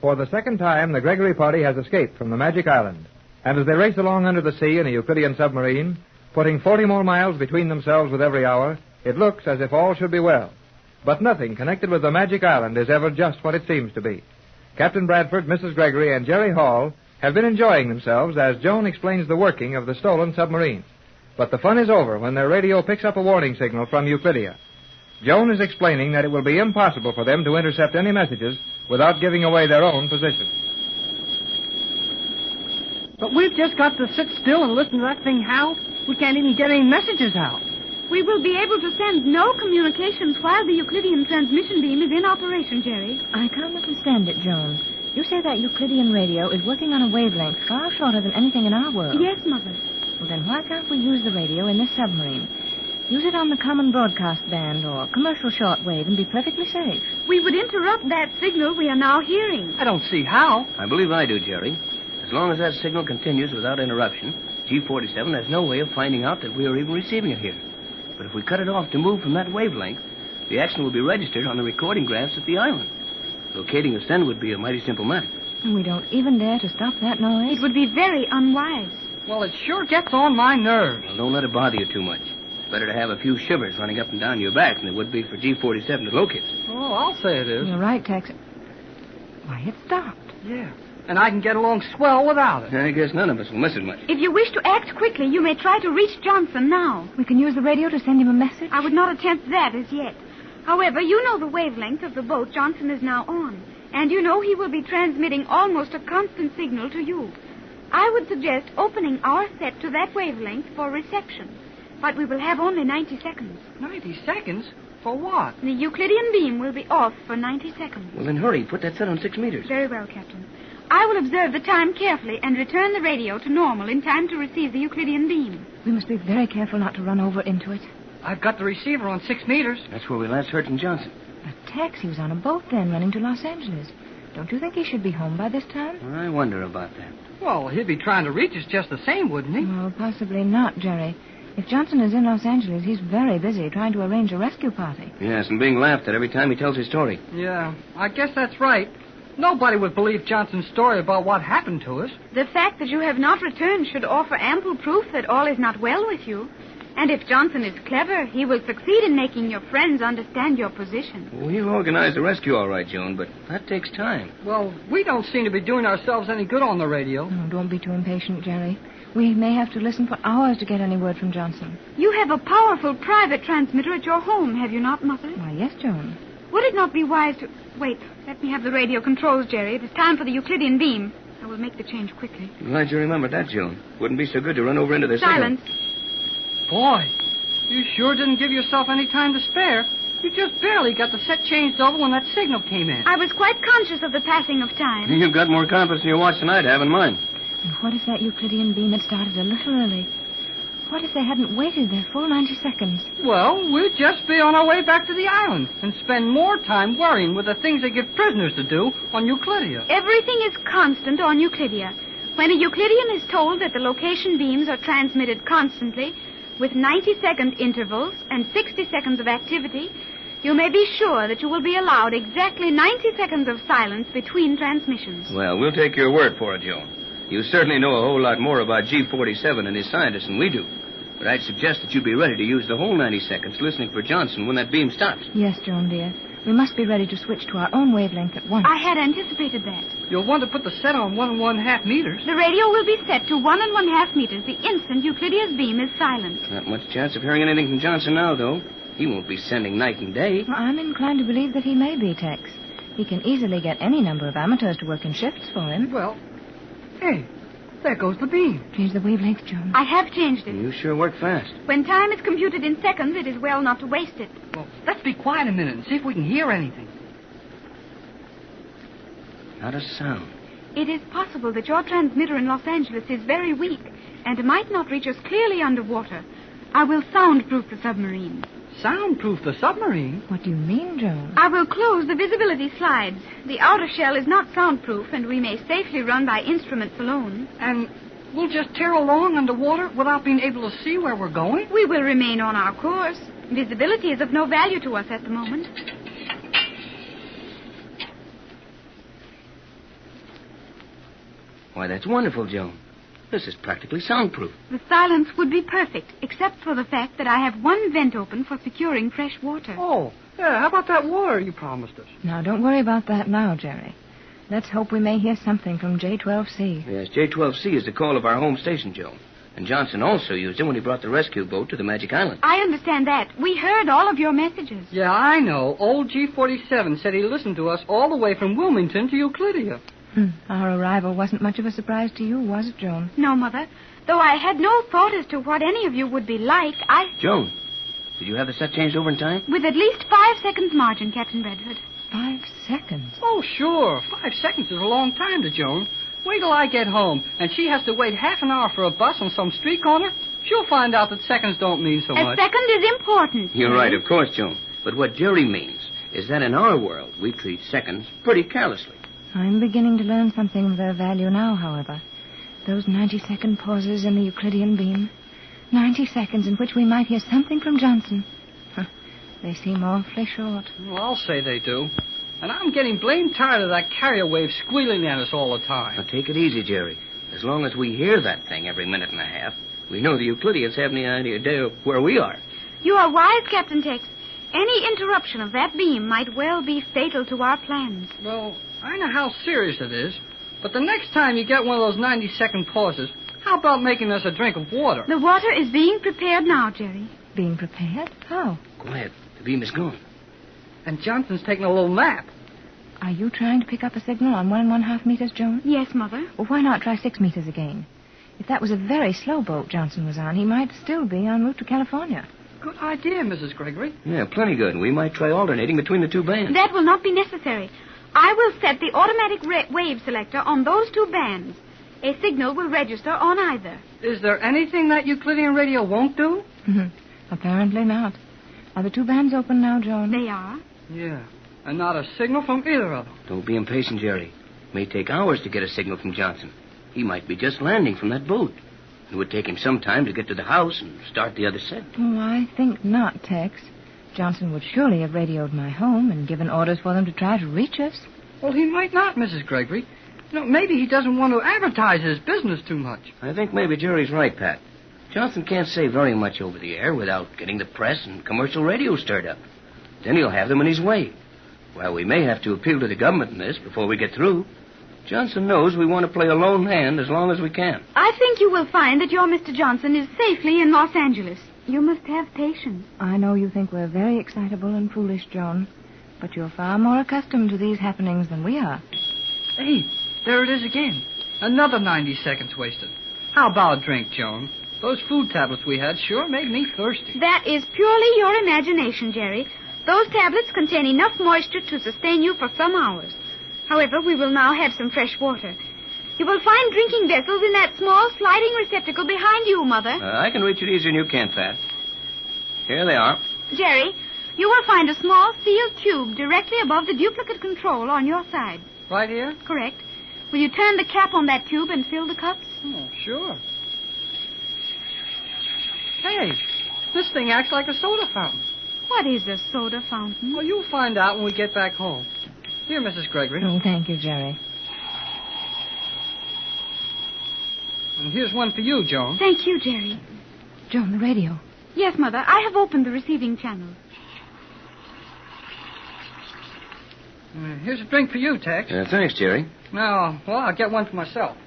For the second time, the Gregory party has escaped from the Magic Island. And as they race along under the sea in a Euclidean submarine, putting 40 more miles between themselves with every hour, it looks as if all should be well. But nothing connected with the Magic Island is ever just what it seems to be. Captain Bradford, Mrs. Gregory, and Jerry Hall have been enjoying themselves as Joan explains the working of the stolen submarine. But the fun is over when their radio picks up a warning signal from Euclidia. Joan is explaining that it will be impossible for them to intercept any messages without giving away their own position. But we've just got to sit still and listen to that thing howl. We can't even get any messages out. We will be able to send no communications while the Euclidean transmission beam is in operation, Jerry. I can't understand it, Joan. You say that Euclidean radio is working on a wavelength far shorter than anything in our world. Yes, Mother. Well, then why can't we use the radio in this submarine? Use it on the common broadcast band or commercial shortwave and be perfectly safe. We would interrupt that signal we are now hearing. I don't see how. I believe I do, Jerry. As long as that signal continues without interruption, G47 has no way of finding out that we are even receiving it here. But if we cut it off to move from that wavelength, the action will be registered on the recording graphs at the island. Locating us then would be a mighty simple matter. And we don't even dare to stop that noise. It would be very unwise. Well, it sure gets on my nerves. Well, don't let it bother you too much. It's better to have a few shivers running up and down your back than it would be for G47 to locate us. Oh, I'll say it is. You're right, Tex. Why, it stopped. Yeah. And I can get along swell without it. I guess none of us will miss it much. If you wish to act quickly, you may try to reach Johnson now. We can use the radio to send him a message? I would not attempt that as yet. However, you know the wavelength of the boat Johnson is now on. And you know he will be transmitting almost a constant signal to you. I would suggest opening our set to that wavelength for reception. But we will have only 90 seconds. 90 seconds? For what? The Euclidean beam will be off for 90 seconds. Well, then hurry. Put that set on 6 meters. Very well, Captain. I will observe the time carefully and return the radio to normal in time to receive the Euclidean beam. We must be very careful not to run over into it. I've got the receiver on 6 meters. That's where we last heard from Johnson. But Tex, he was on a boat then running to Los Angeles. Don't you think he should be home by this time? I wonder about that. Well, he'd be trying to reach us just the same, wouldn't he? Well, possibly not, Jerry. If Johnson is in Los Angeles, he's very busy trying to arrange a rescue party. Yes, and being laughed at every time he tells his story. Yeah, I guess that's right. Nobody would believe Johnson's story about what happened to us. The fact that you have not returned should offer ample proof that all is not well with you. And if Johnson is clever, he will succeed in making your friends understand your position. We'll organize the rescue all right, Joan, but that takes time. Well, we don't seem to be doing ourselves any good on the radio. Oh, don't be too impatient, Jerry. We may have to listen for hours to get any word from Johnson. You have a powerful private transmitter at your home, have you not, Mother? Why, yes, Joan. Would it not be wise to... Wait, let me have the radio controls, Jerry. It is time for the Euclidean beam. I will make the change quickly. Glad you remembered that, Joan. Wouldn't be so good to run over into this Silence. Boy, you sure didn't give yourself any time to spare. You just barely got the set changed over when that signal came in. I was quite conscious of the passing of time. You've got more confidence in your watch than I'd have in mine. And what if that Euclidean beam had started a little early? What if they hadn't waited their full 90 seconds? Well, we'd just be on our way back to the island and spend more time worrying with the things they give prisoners to do on Euclidia. Everything is constant on Euclidia. When a Euclidean is told that the location beams are transmitted constantly with 90-second intervals and 60 seconds of activity, you may be sure that you will be allowed exactly 90 seconds of silence between transmissions. Well, we'll take your word for it, Joan. You certainly know a whole lot more about G47 and his scientists than we do. But I'd suggest that you be ready to use the whole 90 seconds listening for Johnson when that beam stops. Yes, Joan, dear. We must be ready to switch to our own wavelength at once. I had anticipated that. You'll want to put the set on 1 1/2 meters. The radio will be set to 1 1/2 meters the instant Euclidia's beam is silent. Not much chance of hearing anything from Johnson now, though. He won't be sending night and day. Well, I'm inclined to believe that he may be, Tex. He can easily get any number of amateurs to work in shifts for him. Well, hey, there goes the beam. Change the wavelength, Joan. I have changed it. You sure work fast. When time is computed in seconds, it is well not to waste it. Well, let's be quiet a minute and see if we can hear anything. Not a sound. It is possible that your transmitter in Los Angeles is very weak and might not reach us clearly underwater. I will soundproof the submarine. Soundproof the submarine? What do you mean, Joan? I will close the visibility slides. The outer shell is not soundproof, and we may safely run by instruments alone. And we'll just tear along underwater without being able to see where we're going? We will remain on our course. Visibility is of no value to us at the moment. Why, that's wonderful, Joan. This is practically soundproof. The silence would be perfect, except for the fact that I have one vent open for securing fresh water. Oh, yeah, how about that water you promised us? Now, don't worry about that now, Jerry. Let's hope we may hear something from J-12C. Yes, J-12C is the call of our home station, Joan. And Johnson also used it when he brought the rescue boat to the Magic Island. I understand that. We heard all of your messages. Yeah, I know. Old G47 said he listened to us all the way from Wilmington to Euclidia. Our arrival wasn't much of a surprise to you, was it, Joan? No, Mother. Though I had no thought as to what any of you would be like, Joan, did you have the set changed over in time? With at least 5 seconds margin, Captain Redford. 5 seconds? Oh, sure. 5 seconds is a long time to Joan. Wait till I get home, and she has to wait half an hour for a bus on some street corner. She'll find out that seconds don't mean so much. A second is important. You're right, of course, Joan. But what Jerry means is that in our world, we treat seconds pretty carelessly. I'm beginning to learn something of their value now, however. Those 90-second pauses in the Euclidean beam. 90 seconds in which we might hear something from Johnson. They seem awfully short. Well, I'll say they do. And I'm getting blamed tired of that carrier wave squealing at us all the time. Now, take it easy, Jerry. As long as we hear that thing every minute and a half, we know the Euclideans have any idea where we are. You are wise, Captain Tex. Any interruption of that beam might well be fatal to our plans. Well, I know how serious it is. But the next time you get one of those 90-second pauses, how about making us a drink of water? The water is being prepared now, Jerry. Being prepared? How? Go ahead. The beam is gone. And Johnson's taking a little nap. Are you trying to pick up a signal on 1 1/2 meters, Joan? Yes, Mother. Well, why not try 6 meters again? If that was a very slow boat Johnson was on, he might still be en route to California. Good idea, Mrs. Gregory. Yeah, plenty good. We might try alternating between the two bands. That will not be necessary. I will set the automatic wave selector on those 2 bands. A signal will register on either. Is there anything that Euclidean radio won't do? Apparently not. Are the 2 bands open now, Joan? They are. Yeah, and not a signal from either of them. Don't be impatient, Jerry. It may take hours to get a signal from Johnson. He might be just landing from that boat. It would take him some time to get to the house and start the other set. Oh, I think not, Tex. Johnson would surely have radioed my home and given orders for them to try to reach us. Well, he might not, Mrs. Gregory. Maybe he doesn't want to advertise his business too much. I think maybe Jerry's right, Pat. Johnson can't say very much over the air without getting the press and commercial radio stirred up. Then he'll have them in his way. Well, we may have to appeal to the government in this before we get through. Johnson knows we want to play a lone hand as long as we can. I think you will find that your Mr. Johnson is safely in Los Angeles. You must have patience. I know you think we're very excitable and foolish, Joan, but you're far more accustomed to these happenings than we are. Hey, there it is again. Another 90 seconds wasted. How about a drink, Joan? Those food tablets we had sure made me thirsty. That is purely your imagination, Jerry. Those tablets contain enough moisture to sustain you for some hours. However, we will now have some fresh water. You will find drinking vessels in that small sliding receptacle behind you, Mother. I can reach it easier than you can, Pat. Here they are. Jerry, you will find a small sealed tube directly above the duplicate control on your side. Right here? Correct. Will you turn the cap on that tube and fill the cups? Oh, sure. Hey, this thing acts like a soda fountain. What is a soda fountain? Well, you'll find out when we get back home. Here, Mrs. Gregory. Oh, thank you, Jerry. And here's one for you, Joan. Thank you, Jerry. Joan, the radio. Yes, Mother. I have opened the receiving channel. Here's a drink for you, Tex. Thanks, Jerry. Now, well, I'll get one for myself.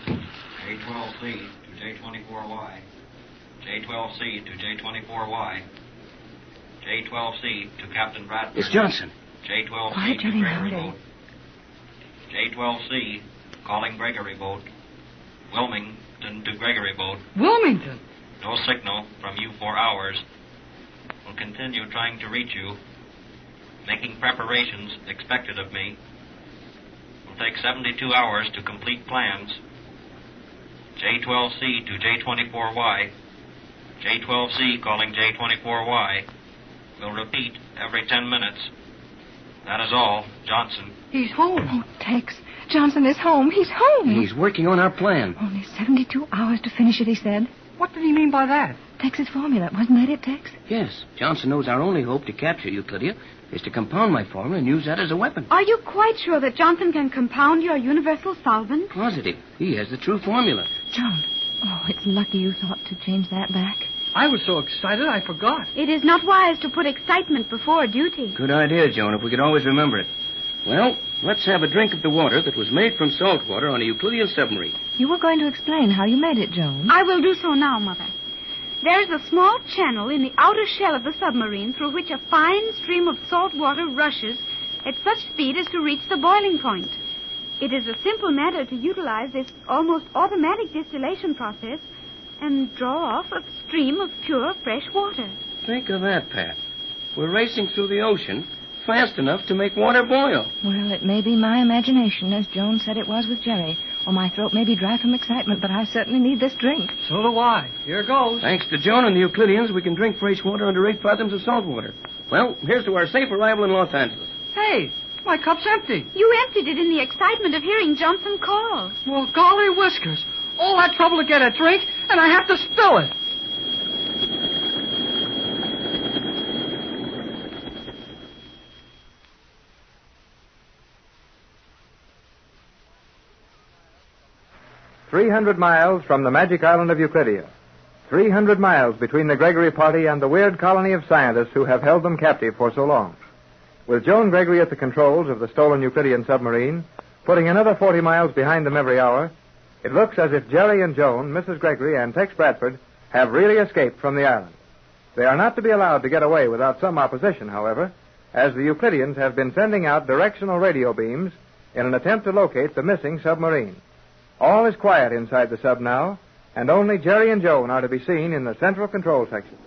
J12C to J24Y. J12C to J24Y. J12C to Captain Bradford. It's Johnson. J12C Quiet, to Johnny, Gregory now. Boat. J12C calling Gregory Boat. Wilmington to Gregory Boat. Wilmington? No signal from you for hours. Will continue trying to reach you. Making preparations expected of me. Will take 72 hours to complete plans. J12C to J24Y. J12C calling J24Y. Will repeat every 10 minutes. That is all. Johnson. He's home. Oh, Tex. Johnson is home. He's home. He's working on our plan. Only 72 hours to finish it, he said. What did he mean by that? Tex's formula. Wasn't that it, Tex? Yes. Johnson knows our only hope to capture Euclidia is to compound my formula and use that as a weapon. Are you quite sure that Johnson can compound your universal solvent? Positive. He has the true formula. Joan. Oh, it's lucky you thought to change that back. I was so excited I forgot. It is not wise to put excitement before duty. Good idea, Joan, if we could always remember it. Well, let's have a drink of the water that was made from salt water on a Euclidean submarine. You were going to explain how you made it, Joan. I will do so now, Mother. There is a small channel in the outer shell of the submarine through which a fine stream of salt water rushes at such speed as to reach the boiling point. It is a simple matter to utilize this almost automatic distillation process and draw off a stream of pure, fresh water. Think of that, Pat. We're racing through the ocean fast enough to make water boil. Well, it may be my imagination, as Joan said it was with Jerry, or my throat may be dry from excitement, but I certainly need this drink. So do I. Here goes. Thanks to Joan and the Euclideans, we can drink fresh water under 8 fathoms of salt water. Well, here's to our safe arrival in Los Angeles. Hey, my cup's empty. You emptied it in the excitement of hearing Johnson call. Well, golly whiskers. All that trouble to get a drink, and I have to spill it. "300 miles from the magic island of Euclidia. 300 miles between the Gregory party and the weird colony of scientists who have held them captive for so long. With Joan Gregory at the controls of the stolen Euclidean submarine, putting another 40 miles behind them every hour, it looks as if Jerry and Joan, Mrs. Gregory, and Tex Bradford have really escaped from the island. They are not to be allowed to get away without some opposition, however, as the Euclideans have been sending out directional radio beams in an attempt to locate the missing submarine. All is quiet inside the sub now, and only Jerry and Joan are to be seen in the central control section.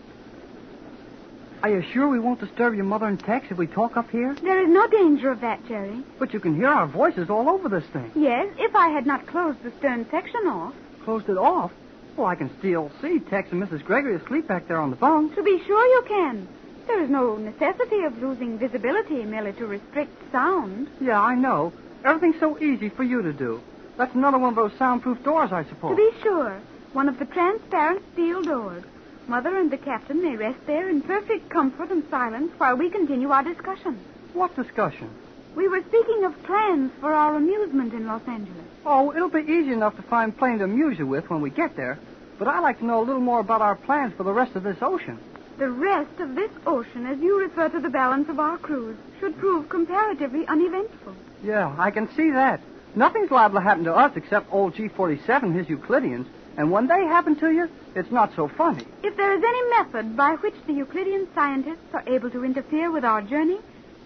Are you sure we won't disturb your mother and Tex if we talk up here? There is no danger of that, Jerry. But you can hear our voices all over this thing. Yes, if I had not closed the stern section off. Closed it off? Well, I can still see Tex and Mrs. Gregory asleep back there on the bunk. To be sure you can. There is no necessity of losing visibility merely to restrict sound. Yeah, I know. Everything's so easy for you to do. That's another one of those soundproof doors, I suppose. To be sure. One of the transparent steel doors. Mother and the captain may rest there in perfect comfort and silence while we continue our discussion. What discussion? We were speaking of plans for our amusement in Los Angeles. Oh, it'll be easy enough to find plenty to amuse you with when we get there. But I'd like to know a little more about our plans for the rest of this ocean. The rest of this ocean, as you refer to the balance of our cruise, should prove comparatively uneventful. Yeah, I can see that. Nothing's liable to happen to us except old G47 and his Euclideans. And when they happen to you, it's not so funny. If there is any method by which the Euclidean scientists are able to interfere with our journey,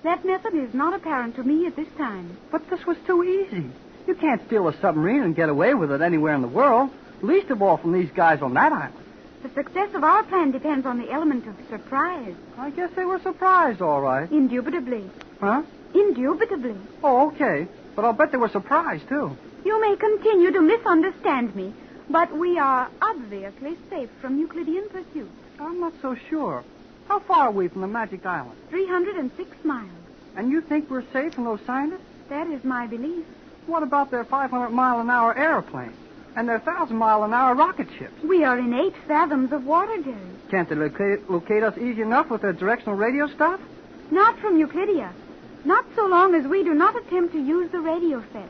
that method is not apparent to me at this time. But this was too easy. You can't steal a submarine and get away with it anywhere in the world, least of all from these guys on that island. The success of our plan depends on the element of surprise. I guess they were surprised, all right. Indubitably. Huh? Indubitably. Oh, okay. But I'll bet they were surprised, too. You may continue to misunderstand me, but we are obviously safe from Euclidean pursuit. I'm not so sure. How far are we from the magic island? 306 miles. And you think we're safe from those scientists? That is my belief. What about their 500-mile-an-hour airplanes and their 1,000-mile-an-hour rocket ships? We are in 8 fathoms of water, Jerry. Can't they locate us easy enough with their directional radio stuff? Not from Euclidia. Not so long as we do not attempt to use the radio set.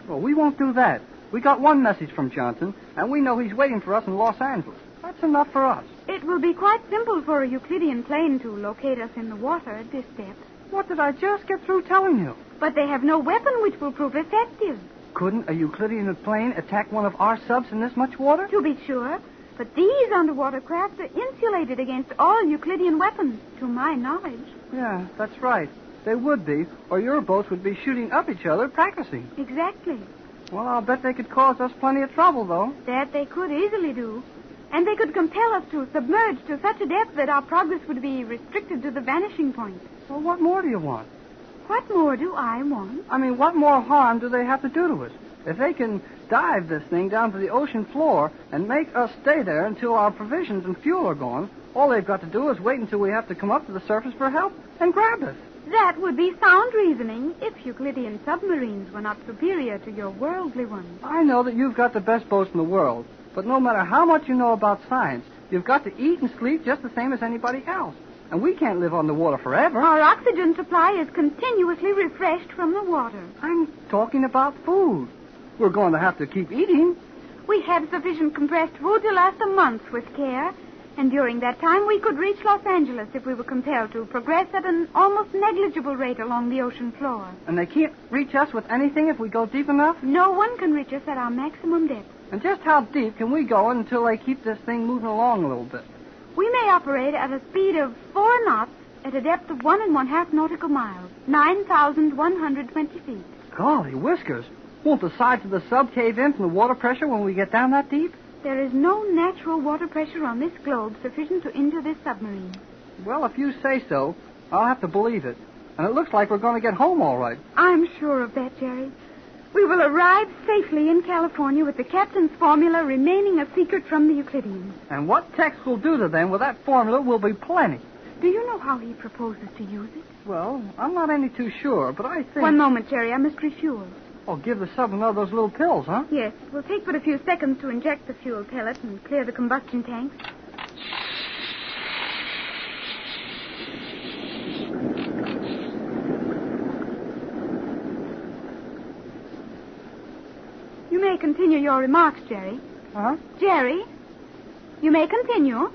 Well, we won't do that. We got one message from Johnson, and we know he's waiting for us in Los Angeles. That's enough for us. It will be quite simple for a Euclidean plane to locate us in the water at this depth. What did I just get through telling you? But they have no weapon which will prove effective. Couldn't a Euclidean plane attack one of our subs in this much water? To be sure. But these underwater crafts are insulated against all Euclidean weapons, to my knowledge. Yeah, that's right. They would be, or your boats would be shooting up each other, practicing. Exactly. Well, I'll bet they could cause us plenty of trouble, though. That they could easily do. And they could compel us to submerge to such a depth that our progress would be restricted to the vanishing point. Well, what more do you want? What more do I want? I mean, what more harm do they have to do to us? If they can dive this thing down to the ocean floor and make us stay there until our provisions and fuel are gone, all they've got to do is wait until we have to come up to the surface for help and grab us. That would be sound reasoning if Euclidean submarines were not superior to your worldly ones. I know that you've got the best boats in the world, but no matter how much you know about science, You've got to eat and sleep just the same as anybody else. And we can't live on the water forever. Our oxygen supply is continuously refreshed from the water. I'm talking about food. We're going to have to keep eating. We have sufficient compressed food to last a month with care. And during that time, we could reach Los Angeles if we were compelled to progress at an almost negligible rate along the ocean floor. And they can't reach us with anything if we go deep enough? No one can reach us at our maximum depth. And just how deep can we go until they keep this thing moving along a little bit? We may operate at a speed of 4 knots at a depth of 1 1/2 nautical miles, 9,120 feet. Golly whiskers. Won't the sides of the sub cave in from the water pressure when we get down that deep? There is no natural water pressure on this globe sufficient to injure this submarine. Well, if you say so, I'll have to believe it. And it looks like we're going to get home all right. I'm sure of that, Jerry. We will arrive safely in California with the captain's formula remaining a secret from the Euclideans. And what Tex will do to them with that formula will be plenty. Do you know how he proposes to use it? Well, I'm not any too sure, but I think... One moment, Jerry. I must refuel. Oh, give the sub another of those little pills, huh? Yes. It will take but a few seconds to inject the fuel pellet and clear the combustion tanks. You may continue your remarks, Jerry. Huh? Jerry, you may continue.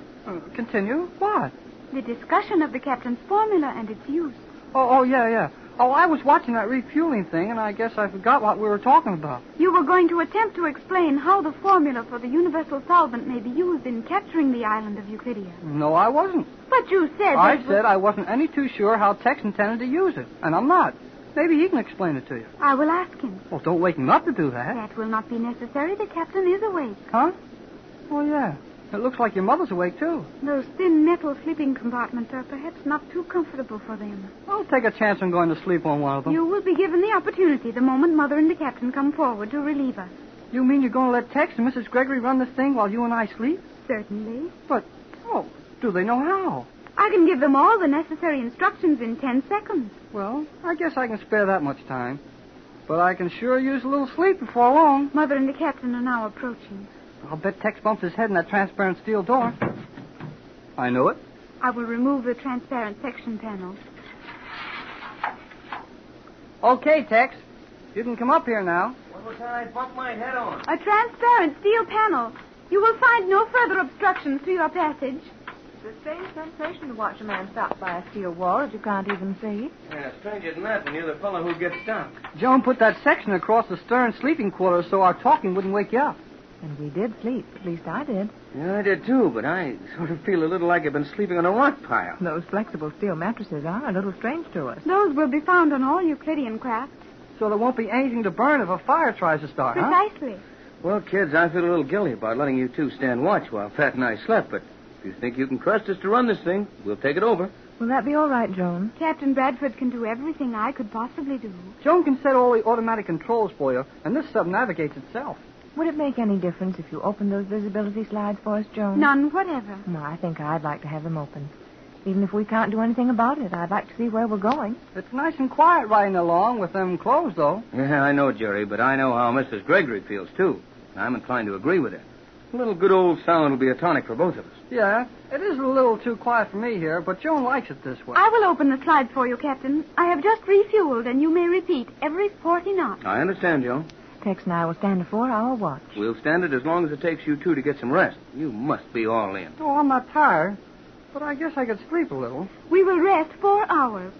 Continue? What? The discussion of the captain's formula and its use. Oh, yeah. Oh, I was watching that refueling thing, and I guess I forgot what we were talking about. You were going to attempt to explain how the formula for the universal solvent may be used in capturing the island of Euclidia. No, I wasn't. But you said I said I wasn't any too sure how Tex intended to use it, and I'm not. Maybe he can explain it to you. I will ask him. Well, don't wake him up to do that. That will not be necessary. The captain is awake. Huh? Oh, yeah. It looks like your mother's awake, too. Those thin metal sleeping compartments are perhaps not too comfortable for them. I'll take a chance on going to sleep on one of them. You will be given the opportunity the moment Mother and the captain come forward to relieve us. You mean you're going to let Tex and Mrs. Gregory run this thing while you and I sleep? Certainly. But, do they know how? I can give them all the necessary instructions in 10 seconds. Well, I guess I can spare that much time. But I can sure use a little sleep before long. Mother and the captain are now approaching. I'll bet Tex bumps his head in that transparent steel door. I know it. I will remove the transparent section panel. Okay, Tex. You can come up here now. What was I bump my head on? A transparent steel panel. You will find no further obstructions to your passage. It's a strange sensation to watch a man stopped by a steel wall that you can't even see. Yeah, stranger than that when you're the fellow who gets stuck. Joan put that section across the stern sleeping quarters so our talking wouldn't wake you up. And we did sleep. At least I did. Yeah, I did too, but I sort of feel a little like I've been sleeping on a rock pile. Those flexible steel mattresses are a little strange to us. Those will be found on all Euclidean craft. So there won't be anything to burn if a fire tries to start, huh? Precisely. Well, kids, I feel a little guilty about letting you two stand watch while Pat and I slept, but if you think you can trust us to run this thing, we'll take it over. Will that be all right, Joan? Captain Bradford can do everything I could possibly do. Joan can set all the automatic controls for you, and this sub navigates itself. Would it make any difference if you opened those visibility slides for us, Joan? None whatever. No, I think I'd like to have them open. Even if we can't do anything about it, I'd like to see where we're going. It's nice and quiet riding along with them closed, though. Yeah, I know, Jerry, but I know how Mrs. Gregory feels, too. I'm inclined to agree with her. A little good old sound will be a tonic for both of us. Yeah, it is a little too quiet for me here, but Joan likes it this way. I will open the slide for you, Captain. I have just refueled, and you may repeat every 40 knots. I understand, Joan. Tex and I will stand a 4-hour watch. We'll stand it as long as it takes you two to get some rest. You must be all in. Oh, I'm not tired, but I guess I could sleep a little. We will rest 4 hours.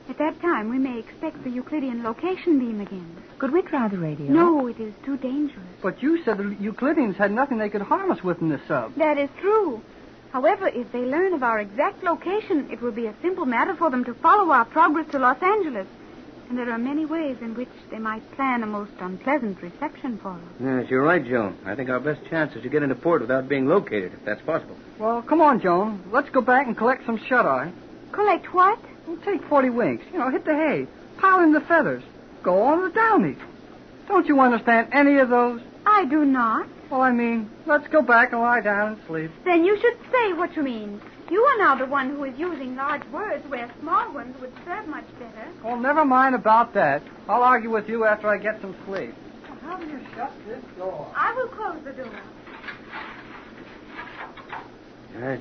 At that time, we may expect the Euclidean location beam again. Could we try the radio? No, it is too dangerous. But you said the Euclideans had nothing they could harm us with in this sub. That is true. However, if they learn of our exact location, it will be a simple matter for them to follow our progress to Los Angeles. And there are many ways in which they might plan a most unpleasant reception for us. Yes, you're right, Joan. I think our best chance is to get into port without being located, if that's possible. Well, come on, Joan. Let's go back and collect some shut-eye. Collect what? We'll take 40 winks. Hit the hay. Pile in the feathers. Go on the downy. Don't you understand any of those? I do not. Well, I mean, let's go back and lie down and sleep. Then you should say what you mean. You are now the one who is using large words where small ones would serve much better. Well, never mind about that. I'll argue with you after I get some sleep. Well, how do you shut this door? I will close the door.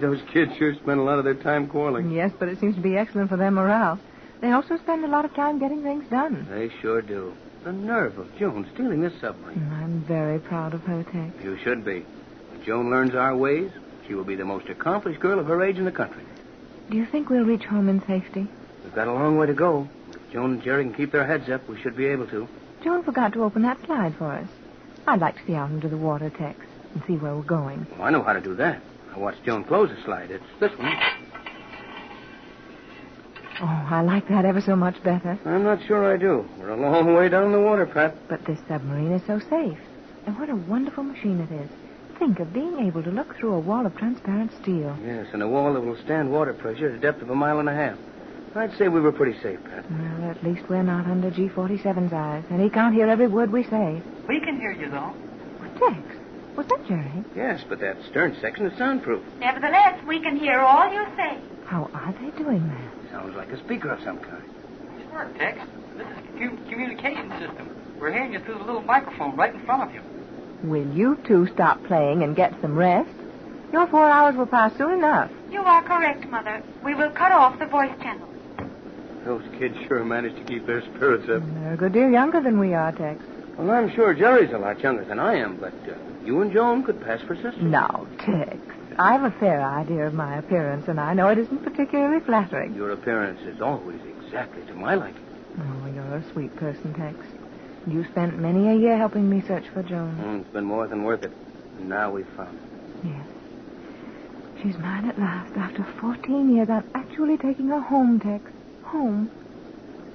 Those kids sure spend a lot of their time quarreling. Yes, but it seems to be excellent for their morale. They also spend a lot of time getting things done. They sure do. The nerve of Joan stealing this submarine. I'm very proud of her, Tex. You should be. If Joan learns our ways, she will be the most accomplished girl of her age in the country. Do you think we'll reach home in safety? We've got a long way to go. If Joan and Jerry can keep their heads up, we should be able to. Joan forgot to open that slide for us. I'd like to see out into the water, Tex, and see where we're going. Well, I know how to do that. I watched Joan close the slide. It's this one. Oh, I like that ever so much better. I'm not sure I do. We're a long way down the water, Pat. But this submarine is so safe. And what a wonderful machine it is. Think of being able to look through a wall of transparent steel. Yes, and a wall that will stand water pressure at a depth of 1.5 miles. I'd say we were pretty safe, Pat. Well, at least we're not under G47's eyes, and he can't hear every word we say. We can hear you, though. Tex, was that Jerry? Yes, but that stern section is soundproof. Nevertheless, we can hear all you say. How are they doing that? Sounds like a speaker of some kind. Sure, Tex. This is a communication system. We're hearing you through the little microphone right in front of you. Will you two stop playing and get some rest? Your 4 hours will pass soon enough. You are correct, Mother. We will cut off the voice channel. Those kids sure managed to keep their spirits up. They're a good deal younger than we are, Tex. Well, I'm sure Jerry's a lot younger than I am, but you and Joan could pass for sisters. Now, Tex, I've a fair idea of my appearance, and I know it isn't particularly flattering. Your appearance is always exactly to my liking. Oh, you're a sweet person, Tex. You spent many a year helping me search for Joan. It's been more than worth it. And now we've found her. Yes. She's mine at last. After 14 years, I'm actually taking her home, Tex. Home.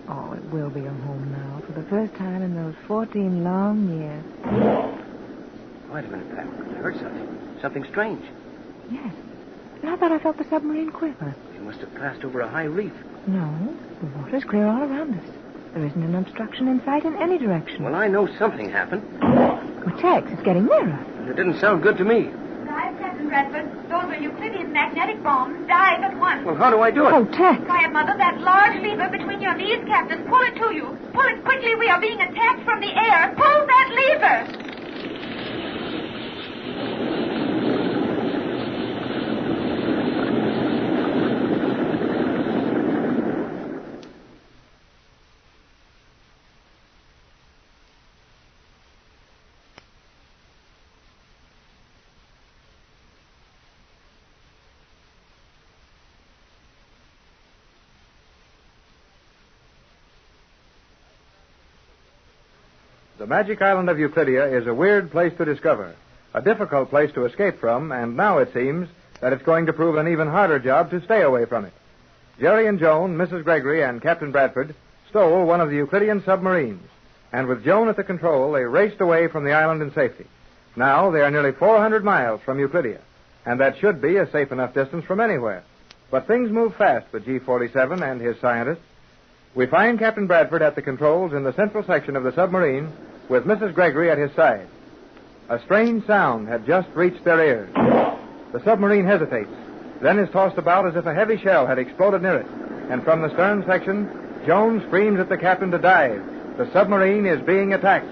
Oh, it will be a home now, for the first time in those 14 long years. Wait a minute, Pat. I heard something. Something strange. Yes. And I thought I felt the submarine quiver. She must have passed over a high reef. No, the water's clear all around us. There isn't an obstruction in sight in any direction. Well, I know something happened. Well, Tex, it's getting nearer. It didn't sound good to me. Dive, Captain Bradford. Those are Euclidean magnetic bombs. Dive at once. Well, how do I do it? Oh, Tex. Quiet, Mother. That large lever between your knees, Captain. Pull it to you. Pull it quickly. We are being attacked from the air. Pull that lever. The magic island of Euclidia is a weird place to discover, a difficult place to escape from, and now it seems that it's going to prove an even harder job to stay away from it. Jerry and Joan, Mrs. Gregory, and Captain Bradford stole one of the Euclidean submarines, and with Joan at the control, they raced away from the island in safety. Now they are nearly 400 miles from Euclidia, and that should be a safe enough distance from anywhere. But things move fast with G47 and his scientists. We find Captain Bradford at the controls in the central section of the submarine with Mrs. Gregory at his side. A strange sound had just reached their ears. The submarine hesitates, then is tossed about as if a heavy shell had exploded near it. And from the stern section, Joan screams at the captain to dive. The submarine is being attacked.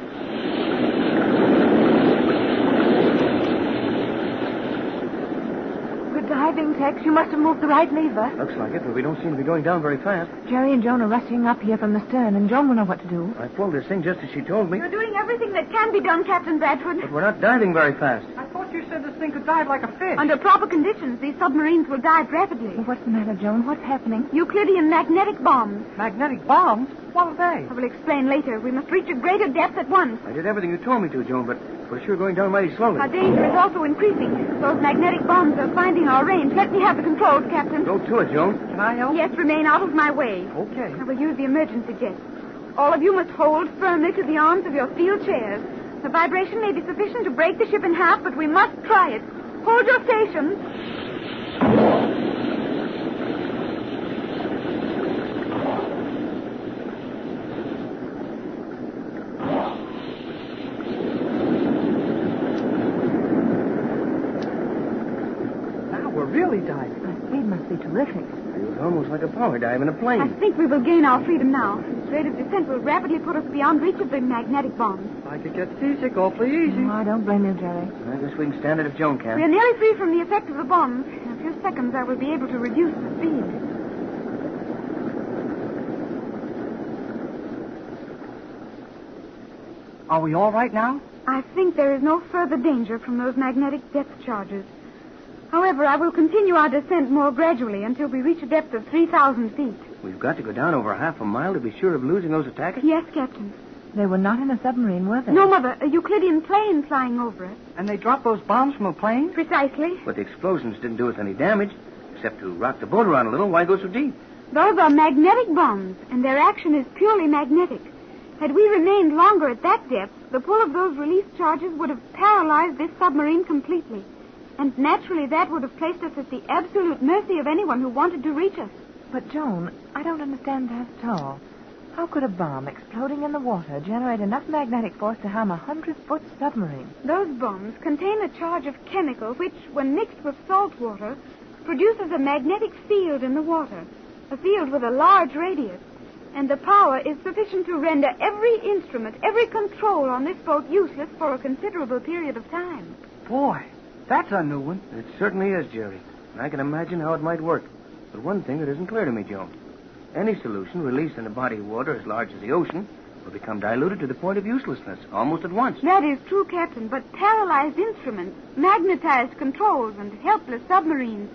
Diving, Tex. You must have moved the right lever. Looks like it, but we don't seem to be going down very fast. Jerry and Joan are rushing up here from the stern, and Joan will know what to do. I pulled this thing just as she told me. You're doing everything that can be done, Captain Bradford. But we're not diving very fast. I thought you said this thing could dive like a fish. Under proper conditions, these submarines will dive rapidly. Well, what's the matter, Joan? What's happening? Euclidean magnetic bombs. Magnetic bombs? What are they? I will explain later. We must reach a greater depth at once. I did everything you told me to, Joan, but we're sure going down mighty slowly. Our danger is also increasing. Those magnetic bombs are finding our range. Let me have the controls, Captain. Go to it, Joan. Can I help? Yes, remain out of my way. Okay. I will use the emergency jet. All of you must hold firmly to the arms of your steel chairs. The vibration may be sufficient to break the ship in half, but we must try it. Hold your stations. Really diving. The speed must be terrific. It was almost like a power dive in a plane. I think we will gain our freedom now. This rate of descent will rapidly put us beyond reach of the magnetic bombs. I could get seasick awfully easy. Oh, I don't blame you, Jerry. I guess we can stand it if Joan can. We are nearly free from the effect of the bombs. few seconds, I will be able to reduce the speed. Are we all right now? I think there is no further danger from those magnetic depth charges. However, I will continue our descent more gradually until we reach a depth of 3,000 feet. We've got to go down over half a mile to be sure of losing those attackers? Yes, Captain. They were not in a submarine, were they? No, Mother. A Euclidean plane flying over it. And they dropped those bombs from a plane? Precisely. But the explosions didn't do us any damage, except to rock the boat around a little. Why go so deep? Those are magnetic bombs, and their action is purely magnetic. Had we remained longer at that depth, the pull of those released charges would have paralyzed this submarine completely. And naturally, that would have placed us at the absolute mercy of anyone who wanted to reach us. But, Joan, I don't understand that at all. How could a bomb exploding in the water generate enough magnetic force to harm a 100-foot submarine? Those bombs contain a charge of chemical which, when mixed with salt water, produces a magnetic field in the water, a field with a large radius. And the power is sufficient to render every instrument, every control on this boat useless for a considerable period of time. Boy, that's a new one. It certainly is, Jerry. And I can imagine how it might work. But one thing that isn't clear to me, Joan. Any solution released in a body of water as large as the ocean will become diluted to the point of uselessness almost at once. That is true, Captain, but paralyzed instruments, magnetized controls, and helpless submarines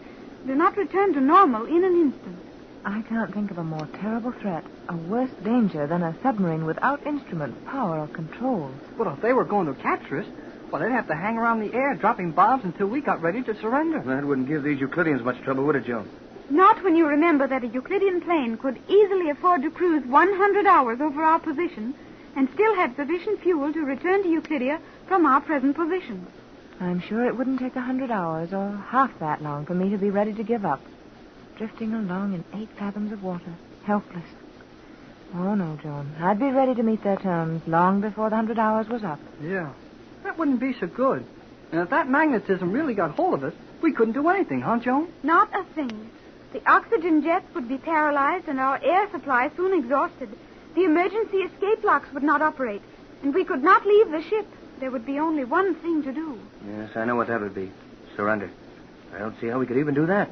do not return to normal in an instant. I can't think of a more terrible threat, a worse danger than a submarine without instruments, power, or controls. But if they were going to capture us, well, they'd have to hang around the air dropping bombs until we got ready to surrender. That wouldn't give these Euclideans much trouble, would it, Joan? Not when you remember that a Euclidean plane could easily afford to cruise 100 hours over our position and still have sufficient fuel to return to Euclidia from our present position. I'm sure it wouldn't take 100 hours or half that long for me to be ready to give up. Drifting along in 8 fathoms of water, helpless. Oh, no, Joan. I'd be ready to meet their terms long before the 100 hours was up. Yeah, that wouldn't be so good. And if that magnetism really got hold of us, we couldn't do anything, huh, Joan? Not a thing. The oxygen jets would be paralyzed and our air supply soon exhausted. The emergency escape locks would not operate, and we could not leave the ship. There would be only one thing to do. Yes, I know what that would be. Surrender. I don't see how we could even do that.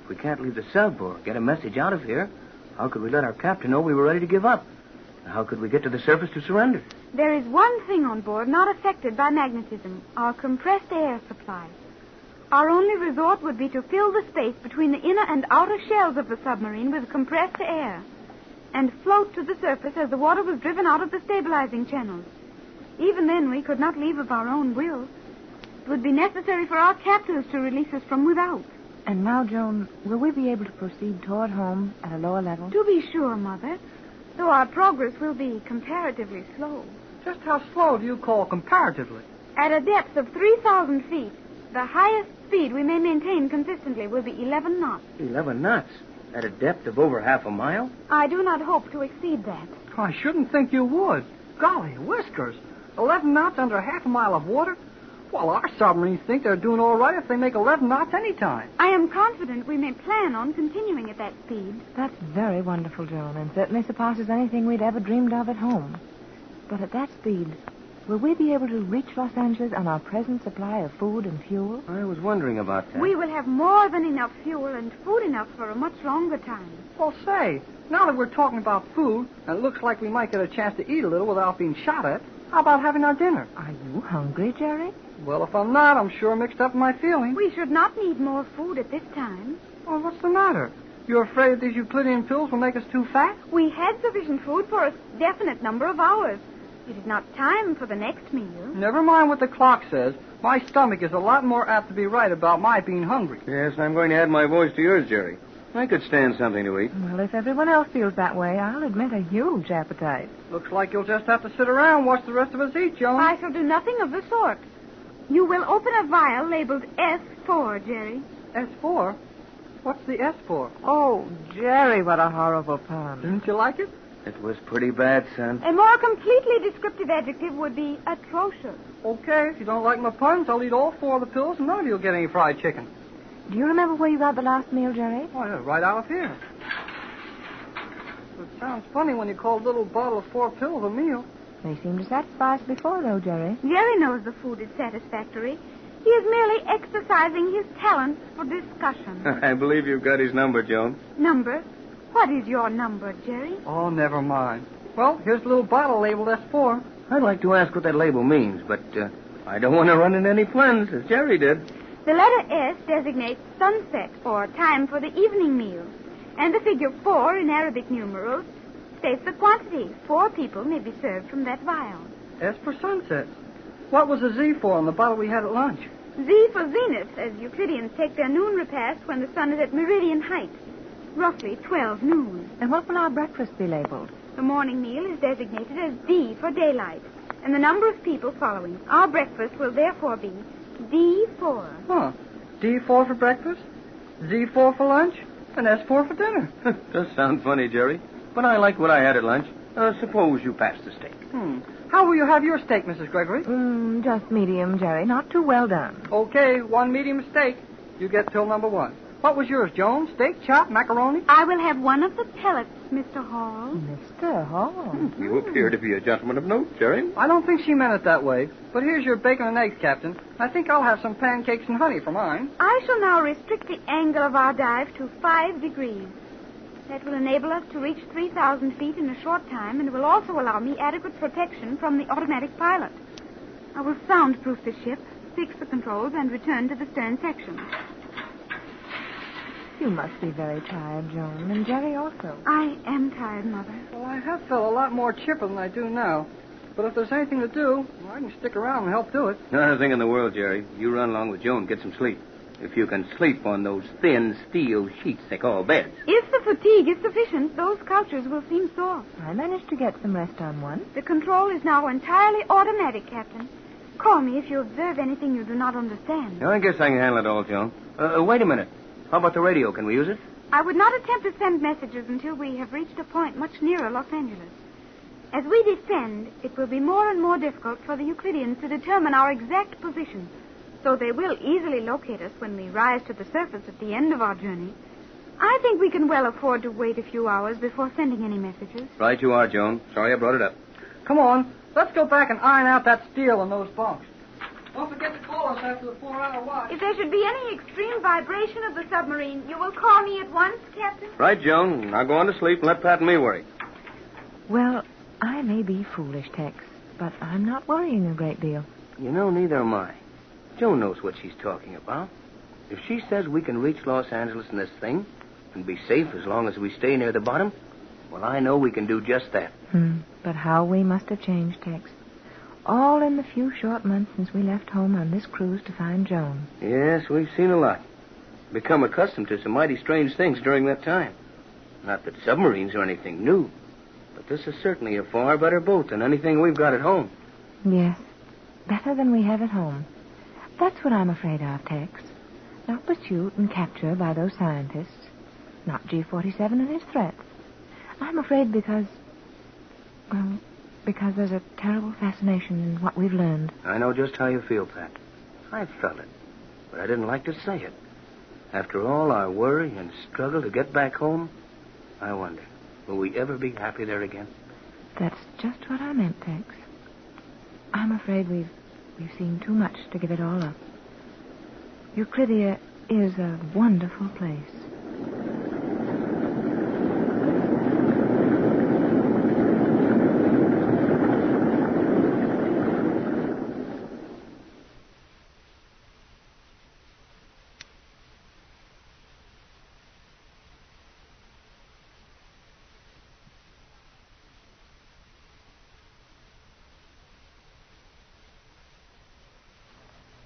If we can't leave the sub or get a message out of here, how could we let our captain know we were ready to give up? How could we get to the surface to surrender? There is one thing on board not affected by magnetism, our compressed air supply. Our only resort would be to fill the space between the inner and outer shells of the submarine with compressed air and float to the surface as the water was driven out of the stabilizing channels. Even then, we could not leave of our own will. It would be necessary for our captors to release us from without. And now, Joan, will we be able to proceed toward home at a lower level? To be sure, Mother, though our progress will be comparatively slow. Just how slow do you call comparatively? At a depth of 3,000 feet, the highest speed we may maintain consistently will be 11 knots. 11 knots? At a depth of over half a mile? I do not hope to exceed that. I shouldn't think you would. Golly, whiskers. 11 knots under half a mile of water? Well, our submarines think they're doing all right if they make 11 knots any time. I am confident we may plan on continuing at that speed. That's very wonderful, Joan, and certainly surpasses anything we'd ever dreamed of at home. But at that speed, will we be able to reach Los Angeles on our present supply of food and fuel? I was wondering about that. We will have more than enough fuel and food enough for a much longer time. Well, say, now that we're talking about food, and it looks like we might get a chance to eat a little without being shot at, how about having our dinner? Are you hungry, Jerry? Well, if I'm not, I'm sure mixed up in my feelings. We should not need more food at this time. Well, what's the matter? You're afraid these Euclidean pills will make us too fat? We had sufficient food for a definite number of hours. It is not time for the next meal. Never mind what the clock says. My stomach is a lot more apt to be right about my being hungry. Yes, I'm going to add my voice to yours, Jerry. I could stand something to eat. Well, if everyone else feels that way, I'll admit a huge appetite. Looks like you'll just have to sit around and watch the rest of us eat, Joan. I shall do nothing of the sort. You will open a vial labeled S4, Jerry. S4? What's the S for? Oh, Jerry, what a horrible pun. Didn't you like it? It was pretty bad, son. A more completely descriptive adjective would be atrocious. Okay, if you don't like my puns, I'll eat all 4 of the pills and none of you'll get any fried chicken. Do you remember where you got the last meal, Jerry? Oh, yeah, right out of here. It sounds funny when you call a little bottle of 4 pills a meal. They seem to satisfy us before, though, Jerry. Jerry knows the food is satisfactory. He He is merely exercising his talent for discussion. I believe you've got his number, Joan. Number? What is your number, Jerry? Oh, never mind. Well, here's a little bottle labeled S4. I'd like to ask what that label means, but I don't want to run into any friends, as Jerry did. The letter S designates sunset, or time for the evening meal. And the figure 4 in Arabic numerals states the quantity. 4 people may be served from that vial. S for sunset. What was the Z for on the bottle we had at lunch? Z for zenith, as Euclideans take their noon repast when the sun is at meridian height. Roughly 12 noon. And what will our breakfast be labeled? The morning meal is designated as D for daylight. And the number of people following our breakfast will therefore be D4. Huh. D4 for breakfast, Z4 for lunch, and S4 for dinner. Does sound funny, Jerry. But I liked what I had at lunch. Suppose you pass the steak. How will you have your steak, Mrs. Gregory? Just medium, Jerry. Not too well done. Okay, 1 medium steak. You get till number 1. What was yours, Joan? Steak, chop, macaroni? I will have one of the pellets, Mr. Hall. Mr. Hall. You appear to be a gentleman of note, Jerry. I don't think she meant it that way. But here's your bacon and eggs, Captain. I think I'll have some pancakes and honey for mine. I shall now restrict the angle of our dive to 5 degrees. That will enable us to reach 3,000 feet in a short time and will also allow me adequate protection from the automatic pilot. I will soundproof the ship, fix the controls, and return to the stern section. You must be very tired, Joan, and Jerry also. I am tired, Mother. Well, I have felt a lot more chipper than I do now. But if there's anything to do, well, I can stick around and help do it. Not a thing in the world, Jerry. You run along with Joan, get some sleep. If you can sleep on those thin steel sheets they call beds. If the fatigue is sufficient, those couches will seem sore. I managed to get some rest on one. The control is now entirely automatic, Captain. Call me if you observe anything you do not understand. I guess I can handle it all, Joan. Wait a minute. How about the radio? Can we use it? I would not attempt to send messages until we have reached a point much nearer Los Angeles. As we descend, it will be more and more difficult for the Euclideans to determine our exact position, so they will easily locate us when we rise to the surface at the end of our journey. I think we can well afford to wait a few hours before sending any messages. Right you are, Joan. Sorry I brought it up. Come on. Let's go back and iron out that steel in those bunks. Don't forget to call us after the 4-hour watch. If there should be any extreme vibration of the submarine, you will call me at once, Captain? Right, Joan. Now go on to sleep and let Pat and me worry. Well, I may be foolish, Tex, but I'm not worrying a great deal. You know, neither am I. Joan knows what she's talking about. If she says we can reach Los Angeles in this thing and be safe as long as we stay near the bottom, well, I know we can do just that. But how we must have changed, Tex. All in the few short months since we left home on this cruise to find Joan. Yes, we've seen a lot. Become accustomed to some mighty strange things during that time. Not that submarines are anything new, but this is certainly a far better boat than anything we've got at home. Yes, better than we have at home. That's what I'm afraid of, Tex. Not pursuit and capture by those scientists. Not G-47 and his threats. I'm afraid because there's a terrible fascination in what we've learned. I know just how you feel, Pat. I felt it, but I didn't like to say it. After all our worry and struggle to get back home, I wonder, will we ever be happy there again? That's just what I meant, Tex. I'm afraid we've seen too much to give it all up. Euclidia is a wonderful place.